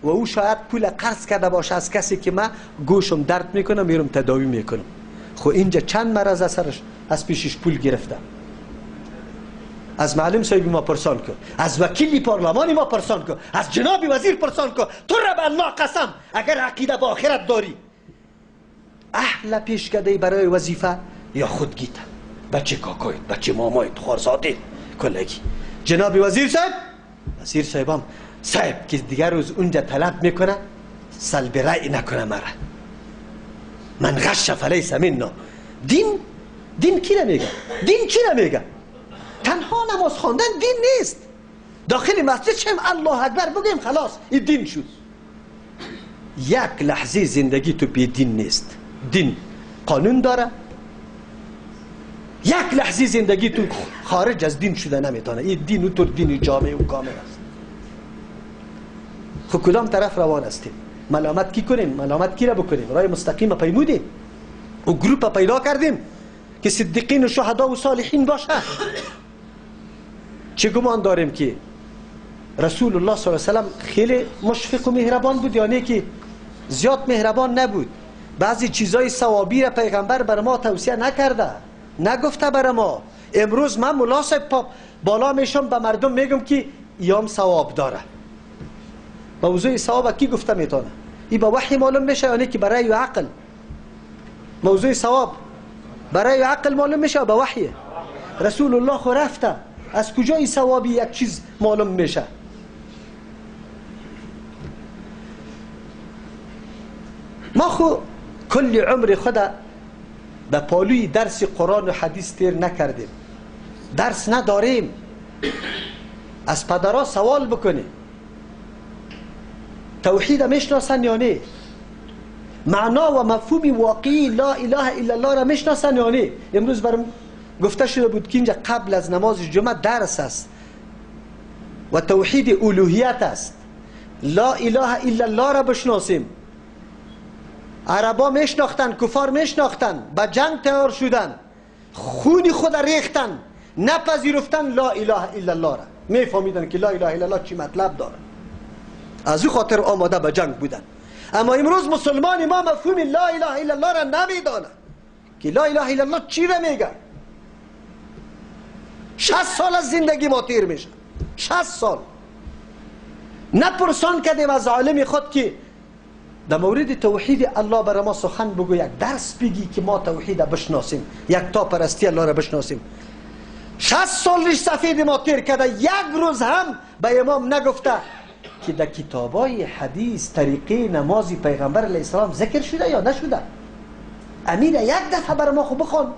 B: و او شاید پول قرض کرده باشه از کسی که من گوشم درد میکنم میرم تداوی میکنم. خو اینجا چند مرض از سرش از پیشش پول گرفتم. از معلم صاحب ما پرسان کن، از وکیل پارلمانی ما پرسان کن، از جناب وزیر پرسان کن. تو را به الله قسم اگر عقیده با آخرت داری، اهل پیش کده برای وظیفه یا خودگیت، بچه کاکایت، بچه مامایت، خوارزاده کلگی. جناب وزیر صاحب هم صاحب که دیگر روز اونجا طلب میکنه سلب رأی نکنه مرا. من غش فلیس منا. دین کی نمیگه؟ دین چی نمیگه؟ تنها نماز خواندن دین نیست. داخل مسجد شم الله اکبر بگیم خلاص این دین شد. یک لحظه زندگی تو بی دین نیست. دین قانون داره. یک لحظه زندگی تو خارج از دین شده نمیتونه. این دین و تو دین جامع و کامل است. خب کدام طرف روان هستیم؟ ملامت کی کنیم؟ ملامت کی را بکنیم؟ راه مستقیم پیمودیم و گروپ پیدا کردیم که صدیقین و شهدا و صالحین باشه. چه گمان داریم که رسول الله صلی الله علیه و سلم خیلی مشفق و مهربان بود یا نه که زیاد مهربان نبود؟ بعضی چیزای ثوابی را پیغمبر بر ما توصیه نکرده، نگفته بر ما. امروز من ملا صاحب بالا میشم به مردم میگم که ایام ثواب داره. موضوع ثواب کی گفته میتونه؟ این با وحی معلوم میشه یا نه که برای عقل؟ موضوع ثواب برای عقل معلوم میشه با وحی؟ رسول الله خو رفته، از کجای ثوابی یک چیز معلوم میشه؟ ما خو کل عمر خدا به پالوی درس قرآن و حدیث تیر نکردیم، درس نداریم. از پدرها سوال بکنیم توحید میشناسن یا نه؟ معنا و مفهوم واقعی لا اله الا الله را میشناسن یا نه؟ امروز برام گفته شده بود که اینجا قبل از نماز جمعه درس است و توحید الوهیت است. لا اله الا الله را بشناسیم. عربا میشناختن، کفار میشناختن، به جنگ تیار شدن، خون خود ریختن، نپذیرفتن لا اله الا الله را. میفهمیدن که لا اله الا الله چی مطلب داره، از او خاطر آماده به جنگ بودن. اما امروز مسلمان ما مفهوم لا اله الا الله را نمیدانه که لا اله الا الله چی را میگه. 60 سال از زندگی ما تیر میشه، 60 سال نپرسان کردیم از عالم خود که در مورد توحید الله برای ما سخن بگو، یک درس بگی که ما توحید بشناسیم، یک تا پرستی الله را بشناسیم. 60 سال ریش سفید ما تیر کرده، یک روز هم به امام نگفته که در کتابای حدیث طریقه نمازی پیغمبر علیه السلام ذکر شده یا نشده. امیر یک دفعه برای ما خوب بخوان.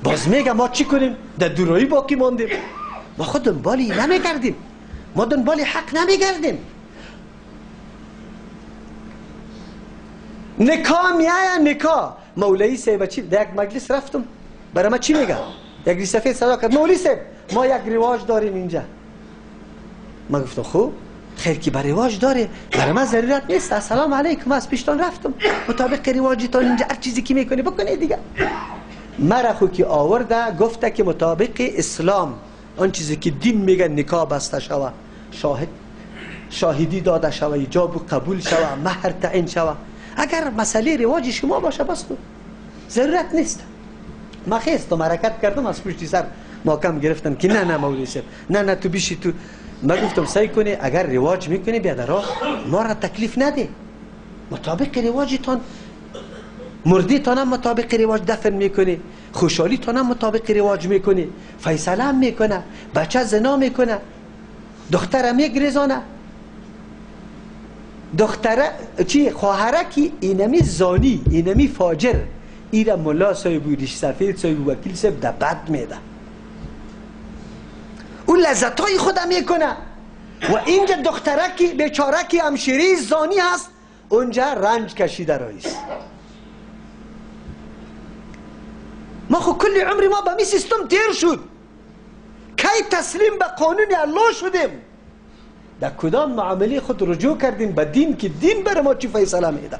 B: باز میگه ما چی کنیم؟ در دورایی باقی ماندیم. ما خود دنبالی نمیگردیم، ما دنبال حق نمیگردیم. نکاح میایه نکاح. مولوی صاحب چی در یک مجلس رفتم، برای ما چی میگه؟ یک سفید صدا کرد، مولوی صاحب ما یک رواج داریم اینجا. ما گفتم خوب خیر که بر رواج داره، برای من ضرورت نیست. السلام علیکم از پیشتان رفتم، مطابق رواجتان اینجا هر چیزی که میکنی بکنی دیگه. مرا خو که آورده گفته که مطابق اسلام آن چیزی که دین میگه نکاح بسته شوه، شاهدی داده شوه، ایجاب و قبول شوه، مهر تعیین شوه. اگر مسئله رواج شما باشه بس تو ضرورت نیست. ما خیست و حرکت کردم، از پشت سر محکم گرفتن که نه مولوی صاحب نه تو بیشی تو. ما گفتم سعی کنی اگر رواج میکنی بیا در راه ما را تکلیف نده، مطابق رواجتان مردیتان هم مطابق رواج دفن میکنی، خوشحالیتان هم مطابق رواج میکنی، فیصله هم میکنه، بچه زنا میکنه، دختره میگریزانه، دختره چی خواهره که اینمی زانی اینمی فاجر ایره ملا صاحب و ریش سفید صاحب و وکیل صاحب در بد میده، اون لذتای خودم میکنه. و اینجا دختره که بیچاره که همشیری زانی هست اونجا رنج کشیده رایست. ما خو کل عمری ما به می سیستم تیر شد، کی تسلیم به قانون الله شدیم؟ در کدام معامله خود رجوع کردیم به دین که دین بر ما چی فیصله میده،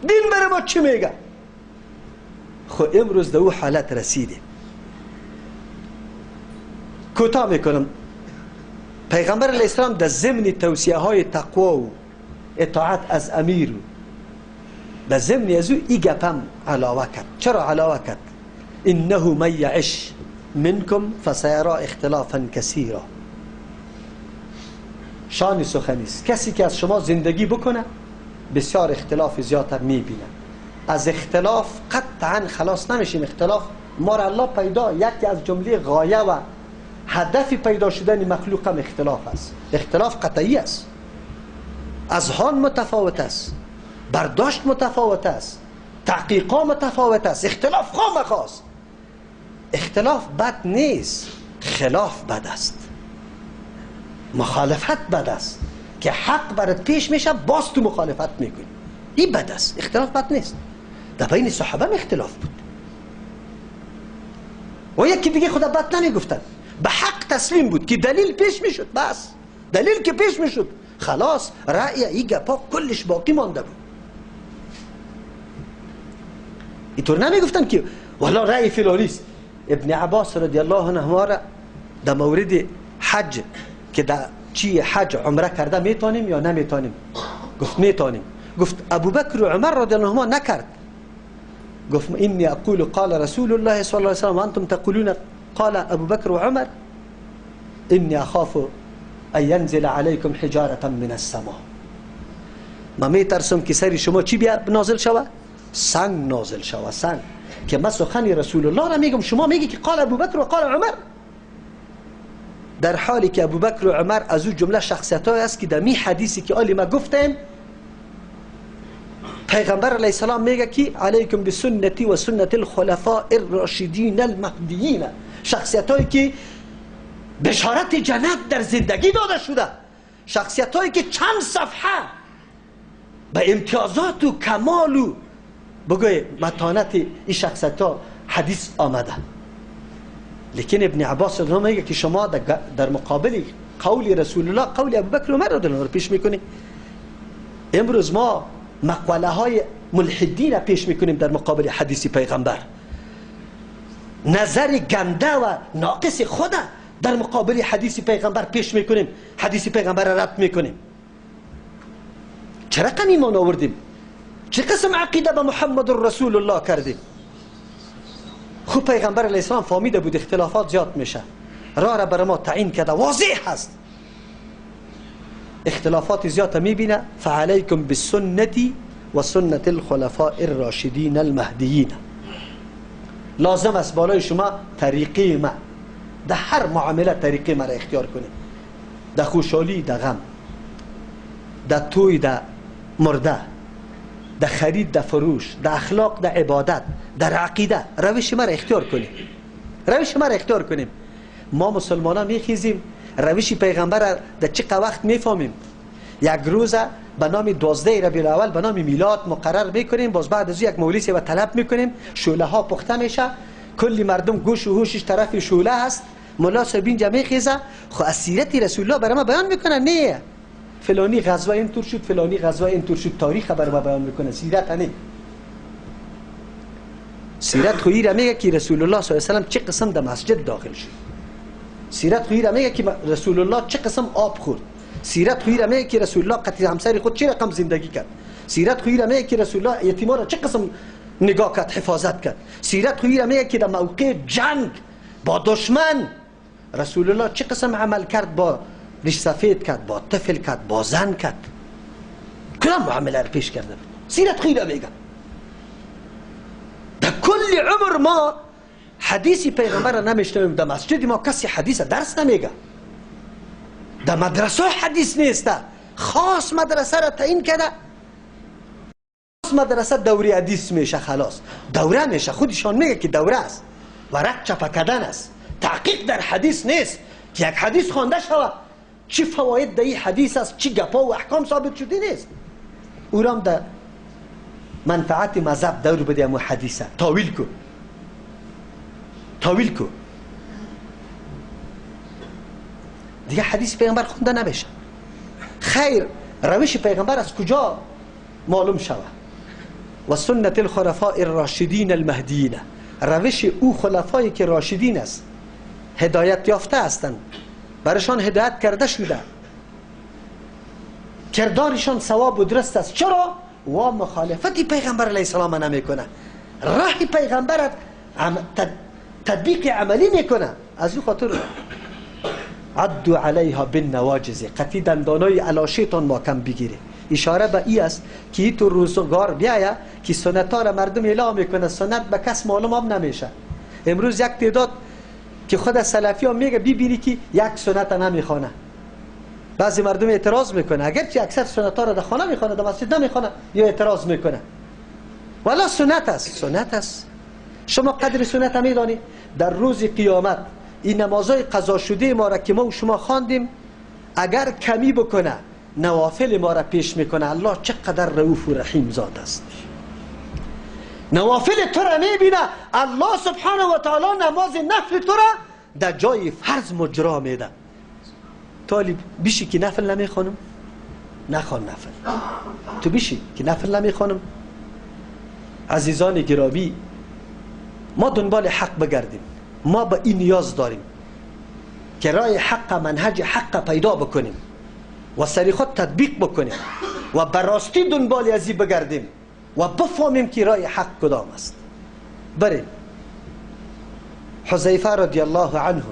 B: دین بر ما چی میگه؟ خو امروز در او حالت رسیدیم. کوتاه میکنم، پیغمبر علیه السلام در ضمن توصیه های تقوا و اطاعت از امیر در ضمن از او ای گپم علاوه کرد. چرا علاوه کرد؟ انه من یعش منکم فسیرا اختلافا کثیرا. شان سخنیست کسی که از شما زندگی بکنه بسیار اختلاف زیادتر میبینه. از اختلاف قطعا خلاص نمیشیم. اختلاف ما را الله پیدا یکی از جمله غایه و هدف پیدا شدن مخلوق هم اختلاف است. اختلاف قطعی است، اذهان متفاوت است، برداشت متفاوت است، تحقیقا متفاوت است. اختلاف خامخاست. اختلاف بد نیست، خلاف بد است، مخالفت بد است که حق برات پیش میشه باز تو مخالفت میکنی، این بد است. اختلاف بد نیست. در بین صحابه هم اختلاف بود و یکی دیگه خدا بد نمیگفتن، به حق تسلیم بود که دلیل پیش میشد، بس دلیل که پیش میشد خلاص رأی ای گپا کلش باقی مانده بود. اینطور نمیگفتن که والا رأی فلانیست. ابن عباس رضی الله عنهما را در مورد حج که در چی حج عمره کرده میتونیم یا نمیتونیم؟ گفت میتونیم. گفت ابوبکر و عمر رضی الله عنهما نکرد. گفت اینی اقول قال رسول الله صلی الله علیه و سلم وانتم تقولون قال ابوبکر و عمر اینی اخاف ان ينزل عليكم حجاره من السماء. ما میترسم که سری شما چی بیا نازل شوه؟ سنگ نازل شوه. سنگ که من سخن رسول الله را میگم شما میگی که قال ابوبکر و قال عمر، در حالی که ابوبکر و عمر از او جمله شخصیت های است که در می حدیثی که آلی ما گفتیم پیغمبر علیه السلام میگه که علیکم بسنتی و سنت الخلفاء الراشدین المهدیین، شخصیت هایی که بشارت جنت در زندگی داده شده، شخصیت هایی که چند صفحه به امتیازات و کمال و بگوی متانت این شخصیت ها حدیث آمده. لیکن ابن عباس رضی الله میگه که شما در مقابل قول رسول الله قول ابوبکر و عمر رضی الله عنه پیش میکنید. امروز ما مقوله های ملحدین پیش میکنیم در مقابل حدیث پیغمبر، نظر گنده و ناقص خود در مقابل حدیث پیغمبر پیش میکنیم، حدیث پیغمبر را رد میکنیم. چه رقم ایمان آوردیم؟ چه قسم عقیده به محمد رسول الله کردیم؟ خوب پیغمبر علیه السلام فهمیده بود اختلافات زیاد میشه، راه را برای ما تعیین کرده، واضح هست اختلافات زیاد میبینه. فعلیکم بسنتی و سنت الخلفاء الراشدین المهدیین. لازم است بالای شما طریقه ما در هر معامله طریقه ما را اختیار کنید، در خوشحالی، در غم، در توی، در مرده، در خرید، در فروش، در اخلاق، در عبادت، در عقیده روش ما را اختیار کنیم. روش ما را اختیار کنیم. ما مسلمان ها میخیزیم روش پیغمبر در چه وقت میفهمیم؟ یک روز به نام 12 ربیع الاول به نام میلاد مقرر میکنیم. باز بعد از یک مولید و طلب میکنیم، شعله ها پخته میشه، کلی مردم گوش و هوشش طرف شعله هست، ملا صاحب اینجا میخیزه. خب از سیرت رسول الله برای ما بیان میکنه؟ نه، فلانی غزوه اینطور شد، فلانی غزوه اینطور شد، تاریخ برای ما بیان میکنه، سیرت نه. سیرت خویی را میگه که رسول الله صلی الله علیه و سلم چه قسم در مسجد داخل شد. سیرت خویی را میگه که رسول الله چه قسم آب خورد. سیرت خویی را میگه که رسول الله قتل همسر خود چه رقم زندگی کرد. سیرت خویی را میگه که رسول الله یتیما را چه قسم نگاه کرد، حفاظت کرد. سیرت خویی را میگه که در موقع جنگ با دشمن رسول الله چه قسم عمل کرد، با ریش سفید کرد، با طفل کرد، با زن کرد، کدام معامله را پیش کرده. سیرت خویی را میگه. در کل عمر ما حدیثی پیغمبر را نمیشنویم، در مسجد ما کسی حدیث درس نمیگه، در مدرسه حدیث نیسته. خاص مدرسه را تعیین کرده، خاص مدرسه دوره حدیث میشه، خلاص دوره میشه. خودشان میگه که دوره است، ورق چپه کردن است، تحقیق در حدیث نیست که یک حدیث خوانده شود چی فواید در این حدیث است، چی گپا و احکام ثابت شده نیست. او را هم در منفعت مذهب دور بده امو حدیثه تاویل کو، تاویل کو. دیگه حدیث پیغمبر خونده نمیشه. خیر، روش پیغمبر از کجا معلوم شود؟ و سنت الخلفاء الراشدین المهدیین، روش او خلفایی که راشدین است، هدایت یافته هستند، برشان هدایت کرده شده، کردارشان ثواب و درست است. چرا؟ و مخالفتی پیغمبر علیه السلام نمیکنه، راه پیغمبر تطبیق عملی میکنه. از این خاطر عدو علیها بالنواجذ، قطعی دندانای علاشیتان محکم بگیره. اشاره به ای است که تو روزگار بیایه که سنت ها را مردم اعلام میکنه، سنت به کس معلوم هم نمیشه. امروز یک تعداد که خود سلفی ها میگه ببینی که یک سنت نمیخونه. بعضی مردم اعتراض میکنه، اگرچه اکثر سنت ها را در خانه میخونه، در مسجد نمیخونه، یا اعتراض میکنه. والا سنت است، سنت است. شما قدر سنت میدانی؟ در روز قیامت این نمازهای قضا شده ما را که ما و شما خواندیم، اگر کمی بکنه نوافل ما را پیش میکنه، الله چقدر رؤوف و رحیم ذات است. نوافل تو را میبینه، الله سبحانه و تعالی نماز نفل تو را در جای فرض مجرا میده. طالب بیشی که نفل نمیخوانم، نخوان نفل. تو بیشی که نفل نمیخوانم. عزیزان گرامی، ما دنبال حق بگردیم. ما به این نیاز داریم که راه حق، منهج حق پیدا بکنیم و سری خود تطبیق بکنیم و براستی دنبال ازی بگردیم و بفهمیم که راه حق کدام است. بریم. حذیفه رضی الله عنه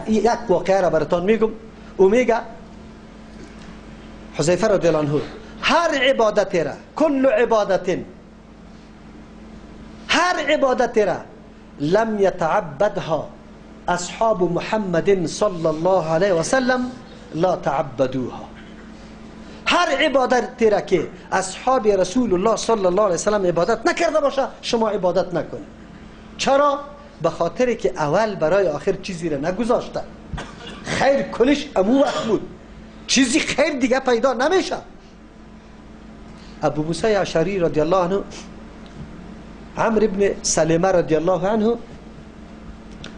B: یک واقعه را براتون میگم. او میگه، حذیفه رضی الله عنه، هر عبادت را، کل عبادت، هر عبادت را لم يتعبدها اصحاب محمد صلی الله علیه و سلم لا تعبدوها. هر عبادت را که اصحاب رسول الله صلی الله علیه و سلم عبادت نکرده باشه، شما عبادت نکنید. چرا؟ به خاطر که اول برای آخر چیزی را نگذاشته. خیر کلش امو وقت بود، چیزی خیر دیگه پیدا نمیشه. ابو موسی اشعری رضی الله عنه، عمرو ابن سلمه رضی الله عنه،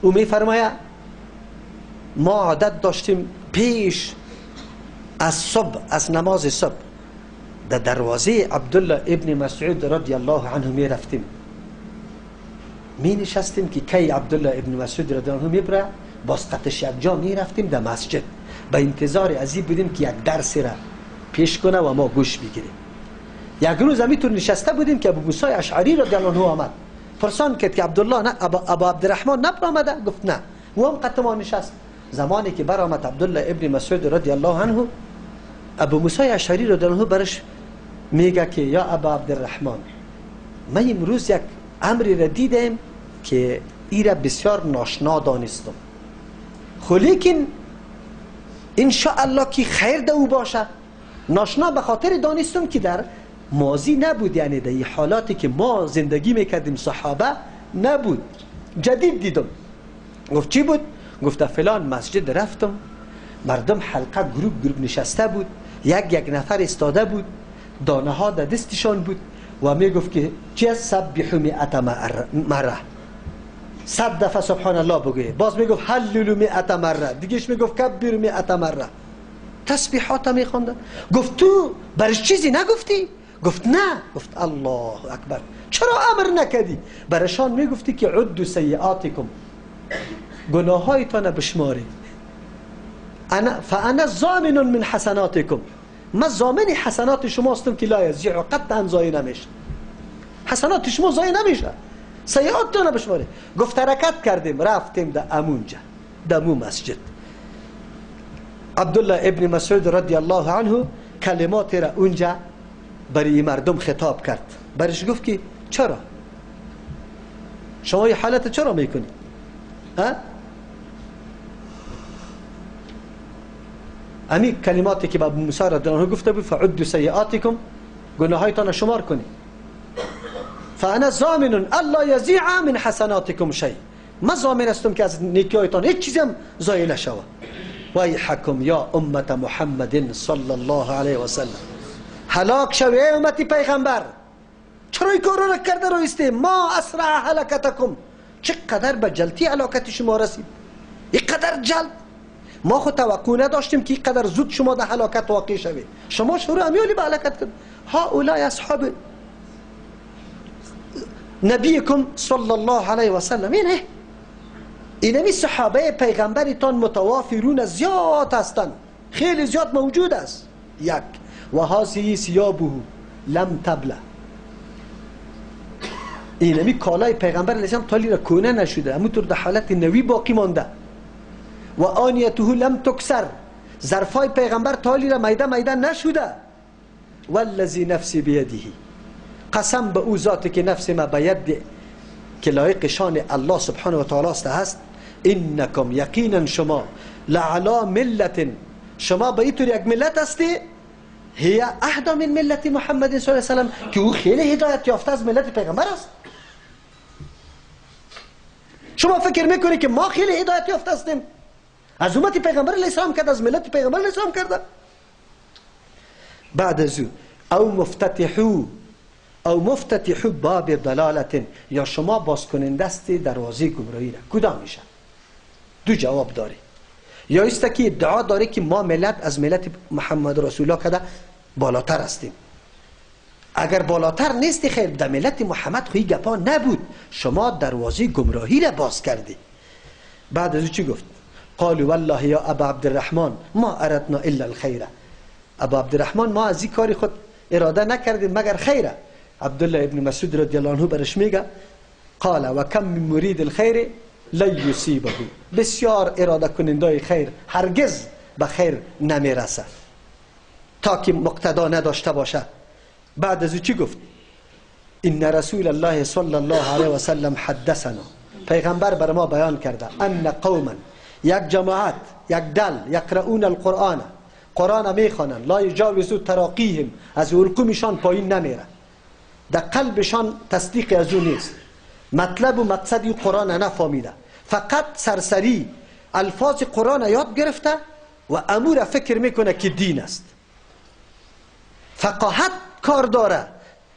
B: او می فرماید ما عادت داشتیم پیش از صبح، از نماز صبح، در دروازه عبدالله ابن مسعود رضی الله عنه می رفتیم، می نشستیم که کی عبدالله ابن مسعود رضی الله عنه می بره، باز قطش یک جا می رفتیم در مسجد، به انتظار ازی بودیم که یک درس را پیش کنه و ما گوش بگیریم. یک روز همینطور نشسته بودیم که ابو موسی اشعری رضی الله عنه آمد، پرسان کرد که عبدالله نه ابا عبدالرحمن نبر آمده؟ گفت نه. او هم قطع ما نشست. زمانی که بر آمد عبدالله ابن مسعود رضی الله عنه، ابو موسی اشعری رضی الله عنه برش میگه که یا ابا عبدالرحمن، من امروز یک امری را دیدم که ای را بسیار ناشنا دانستم، خو لیکن انشاءالله که خیر ده او باشه. ناشنا به خاطر دانستم که در ماضی نبود، یعنی در این حالاتی که ما زندگی میکردیم صحابه نبود، جدید دیدم. گفت چی بود؟ گفت فلان مسجد رفتم، مردم حلقه گروپ نشسته بود، یک نفر استاده بود، دانه ها در دستشان بود و میگفت که چه سبحوا 100 مره، 100 دفعه سبحان الله بگوی. باز میگفت هللوا 100 مره، دیگهش میگفت کبروا 100 مره. تسبیحات میخوندن. گفت تو برش چیزی نگفتی؟ گفت نه. گفت الله اکبر. چرا امر نکردی؟ برشان میگفتی که عدوا سیئاتکم، گناهایتان بشمارید. فانا ضامن من حسناتکم، من ضامن حسنات شما هستم که لا یضیع، قطعا ضایع نمیشه. حسنات شما ضایع نمیشه، سیئاتتان بشمارید. گفت حرکت کردیم رفتیم در امونجا، در مو مسجد. عبدالله ابن مسعود رضی الله عنه کلمات را اونجا برای مردم خطاب کرد. برش گفت که چرا شما این حالت چرا میکنی؟ امی کلماتی که با موسی رضی الله عنه گفته بود فعدوا سیئاتکم، گناهایتان شمار کنید. فانا ضامن الا یضیع من حسناتکم شیء، من ضامن هستم که از نیکیاتان هیچ چیزی هم ضایع نشود. ویحکم یا امت محمد صلی الله علیه و سلم، هلاک شوی امتی پیغمبر، چرا این کار را کرده رویسته؟ ما اسرع هلاکتکم، چقدر به جلتی هلاکت شما رسید، اینقدر جلد. ما خود توقع نداشتیم که اینقدر زود شما در هلاکت واقع شوید. شما شروع امیالی به هلاکت کرد. ها اولای اصحاب نبیکم صلی الله علیه و سلم، اینمی صحابه پیغمبرتان متوافرون زیاد هستند، خیلی زیاد موجود است. یک و هذه ثيابه لم تبله، اینمی کالای پیغمبر علیه السلام تالی را کونه نشده، همونطور در حالت نوی باقی مانده. و آنیته لم تکسر، ظرفای پیغمبر تالی را میده نشده. والذی نفسی بیده، قسم به او ذاتی که نفس ما باید که لایق شان الله سبحانه و تعالی است هست. انکم یقینا شما لعلا ملت، شما به اینطور یک ملت هستی هی اهدا من ملت محمد صلی الله علیه و سلم، که او خیلی هدایت یافته از ملت پیغمبر است. شما فکر میکنی که ما خیلی هدایت یافته هستیم؟ از امت پیغمبر علیه السلام کرد، از ملت پیغمبر علیه السلام کرده. بعد از او مفتتحو باب ضلالت، یا شما باز کننده است دروازه گمراهی را. کدام میشه؟ دو جواب داره. یا است که ادعا داره که ما ملت از ملت محمد رسول الله کده بالاتر هستیم. اگر بالاتر نیستی خیر، در ملت محمد خوی گپا نبود، شما دروازه گمراهی را باز کردی. بعد از او چی گفت؟ قالوا والله یا ابا عبدالرحمن ما اردنا الا الخیر، ابا عبدالرحمن ما از این کاری خود اراده نکردیم مگر خیره. عبدالله ابن مسعود رضی الله عنه برش میگه قال و کم من مرید الخیر لا یصیبه، بسیار اراده کننده خیر هرگز به خیر نمیرسه تا که مقتدا نداشته باشه. بعد از او چی گفت؟ ان رسول الله صلی الله علیه و سلم حدثنا، پیغمبر بر ما بیان کرده ان قوما، یک جماعت، یک دل، یقرؤون القرآن، قرآن میخوانند، لا یجاوزو تراقیهم، از حلقومشان پایین نمیره، در قلبشان تصدیق از او نیست، مطلب و مقصدی قرآن نفهمیده، فقط سرسری الفاظ قرآن یاد گرفته و امور فکر میکنه که دین است، فقاهت کار داره.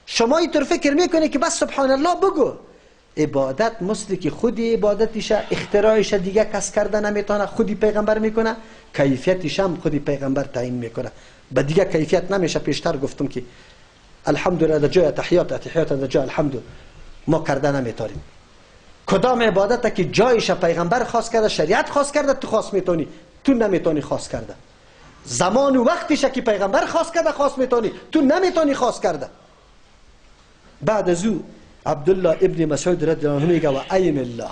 B: شما اینطور فکر میکنی که بس سبحان الله بگو. عبادت مثل که خودی عبادتش اختراعش دیگه کس کرده نمیتونه، خودی پیغمبر میکنه، کیفیتش هم خودی پیغمبر تعیین میکنه، به دیگه کیفیت نمیشه. پیشتر گفتم که الحمدلله در جای تحیات در جای الحمد ما کرده نمیتونیم. کدام عبادت که جایش پیغمبر خاص کرده، شریعت خاص کرده، تو خاص میتونی، تو نمیتونی خاص کرده. زمان و وقتش که پیغمبر خاص کرده خاص میتونی، تو نمیتونی خاص کرده. بعد از او عبدالله ابن مسعود رضی الله عنه میگه و ایم الله،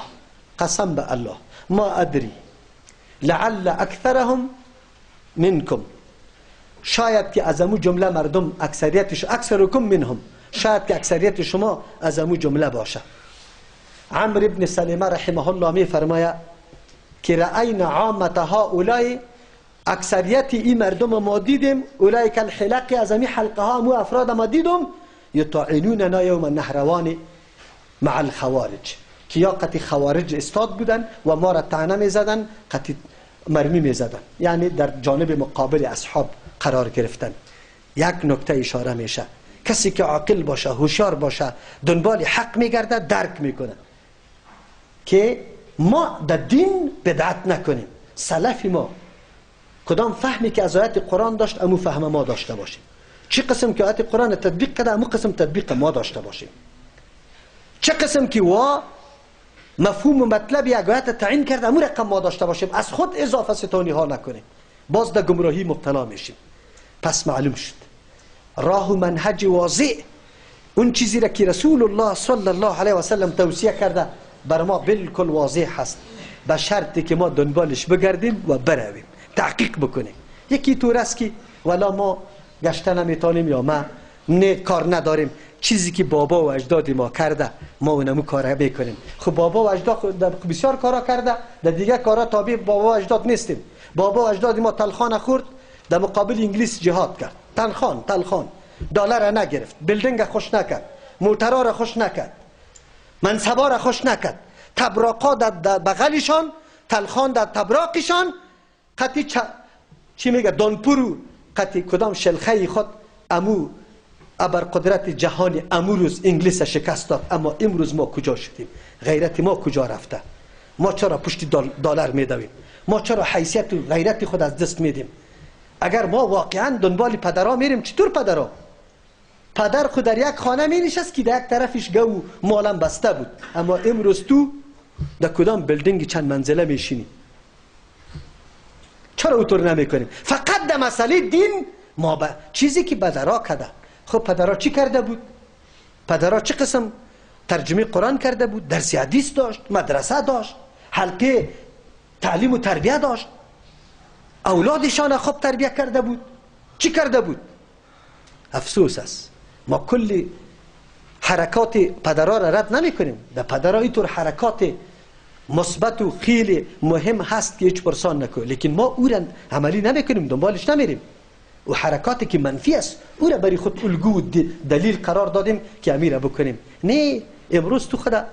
B: قسم به الله، ما ادری لعل اکثرهم منکم، شاید که از امو جمله مردم اکثریتش، اکثرکم منهم، شاید که اکثریت شما از امو جمله باشه. عمرو ابن سلمه رحمه الله می فرماید که رأینا عامت هؤلاء، اکثریت این مردم ما دیدیم، اولئک الحلق، از امی حلقه ها مو افراد ما دیدم، یطعنوننا یوم النهروان مع الخوارج، که یا قطع خوارج استاد بودن و ما را طعنه می زدن، قطع مرمی می زدن، یعنی در جانب مقابل اصحاب قرار گرفتن. یک نکته اشاره میشه، کسی که عاقل باشه، هوشیار باشه، دنبال حق میگرده، درک میکنه که ما در دین بدعت نکنیم. سلف ما کدام فهمی که از آیات قرآن داشت امو فهم ما داشته باشیم. چه قسم که آیات قرآن تطبیق کرده امو قسم تطبیق ما داشته باشیم. چه قسم که مفهوم و مطلب یک آیت تعیین کرده امو رقم ما داشته باشیم. از خود اضافه ستانی ها نکنیم، باز در گمراهی مبتلا میشیم. پس معلوم شد راه و منهج واضح، اون چیزی را که رسول الله صلی الله علیه و سلم توصیه کرده بر ما بالکل واضح هست، به شرطی که ما دنبالش بگردیم و برویم تحقیق بکنیم. یکی طور است که ولا ما گشته نمیتونیم یا ما کار نداریم، چیزی که بابا و اجداد ما کرده ما اونمو کار بکنیم. خب بابا و اجداد بسیار کارا کرده، در دیگه کارا تابع بابا و اجداد نیستیم. بابا و اجداد ما تلخان خورد، در مقابل انگلیس جهاد کرد، تلخان دلار نگرفت، بیلدینگ خوش نکرد، موترها را خوش نکرد، منصبا را خوش نکرد، تبراقا در بغلشان، تلخان در تبراقشان، قطعی چی میگه دانپورو قطعی کدام شلخه خود امو ابرقدرت جهانی امروز انگلیس شکست داد. اما امروز ما کجا شدیم؟ غیرت ما کجا رفته؟ ما چرا پشت دلار میدویم؟ ما چرا حیثیت و غیرت خود از دست میدیم؟ اگر ما واقعا دنبال پدرها میریم، چطور پدرها؟ پدر خود در یک خانه می نشست که در یک طرفش گو مالم بسته بود، اما امروز تو در کدام بلدینگ چند منزله میشینی؟ چرا اوطور نمی کنیم؟ فقط در مسئله دین ما چیزی که پدرها کرده. خب پدرها چی کرده بود؟ پدرها چه قسم ترجمه قرآن کرده بود؟ درس حدیث داشت، مدرسه داشت، حلقه تعلیم و تربیه داشت، اولادشان خوب تربیه کرده بود. چی کرده بود؟ افسوس است ما کلی حرکات پدرها را رد نمی کنیم. در پدرها اینطور حرکات مثبت و خیلی مهم هست که هیچ پرسان نکنه، لیکن ما او را عملی نمی کنیم، دنبالش نمیریم. و حرکاتی که منفی است او را برای خود الگو دلیل قرار دادیم که امیر بکنیم. نه، امروز تو خدا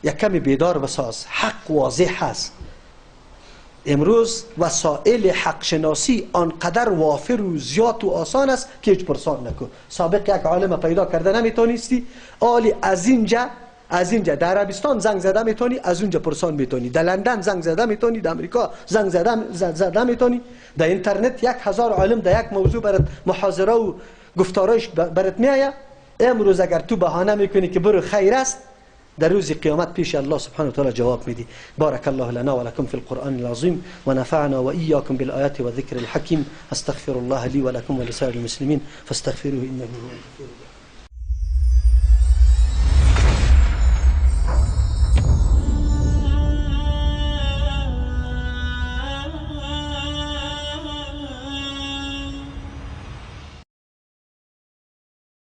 B: یک کمی بیدار بساز، حق واضح هست. امروز وسایل حق شناسی آنقدر وافر و زیاد و آسان است که هیچ پرسان نکن. سابق یک عالم پیدا کرده نمیتونستی، آلی از اینجا در عربستان زنگ زده میتونی، از اونجا پرسان میتونی، در لندن زنگ زده میتونی، در امریکا زنگ زده میتونی، در اینترنت 1000 عالم در یک موضوع برات محاضره و گفتارش برات میآید. امروز اگر تو بهانه میکنی که برو خیر است، در روز قیامت پیش الله سبحانه و تعالی جواب میدی. بارك الله لنا ولكم في القرآن العظيم ونفعنا وإياكم بالآيات والذكر الحكيم. استغفر الله لي ولكم ولسائر المسلمين فاستغفروه إنه هو الغفور الرحيم.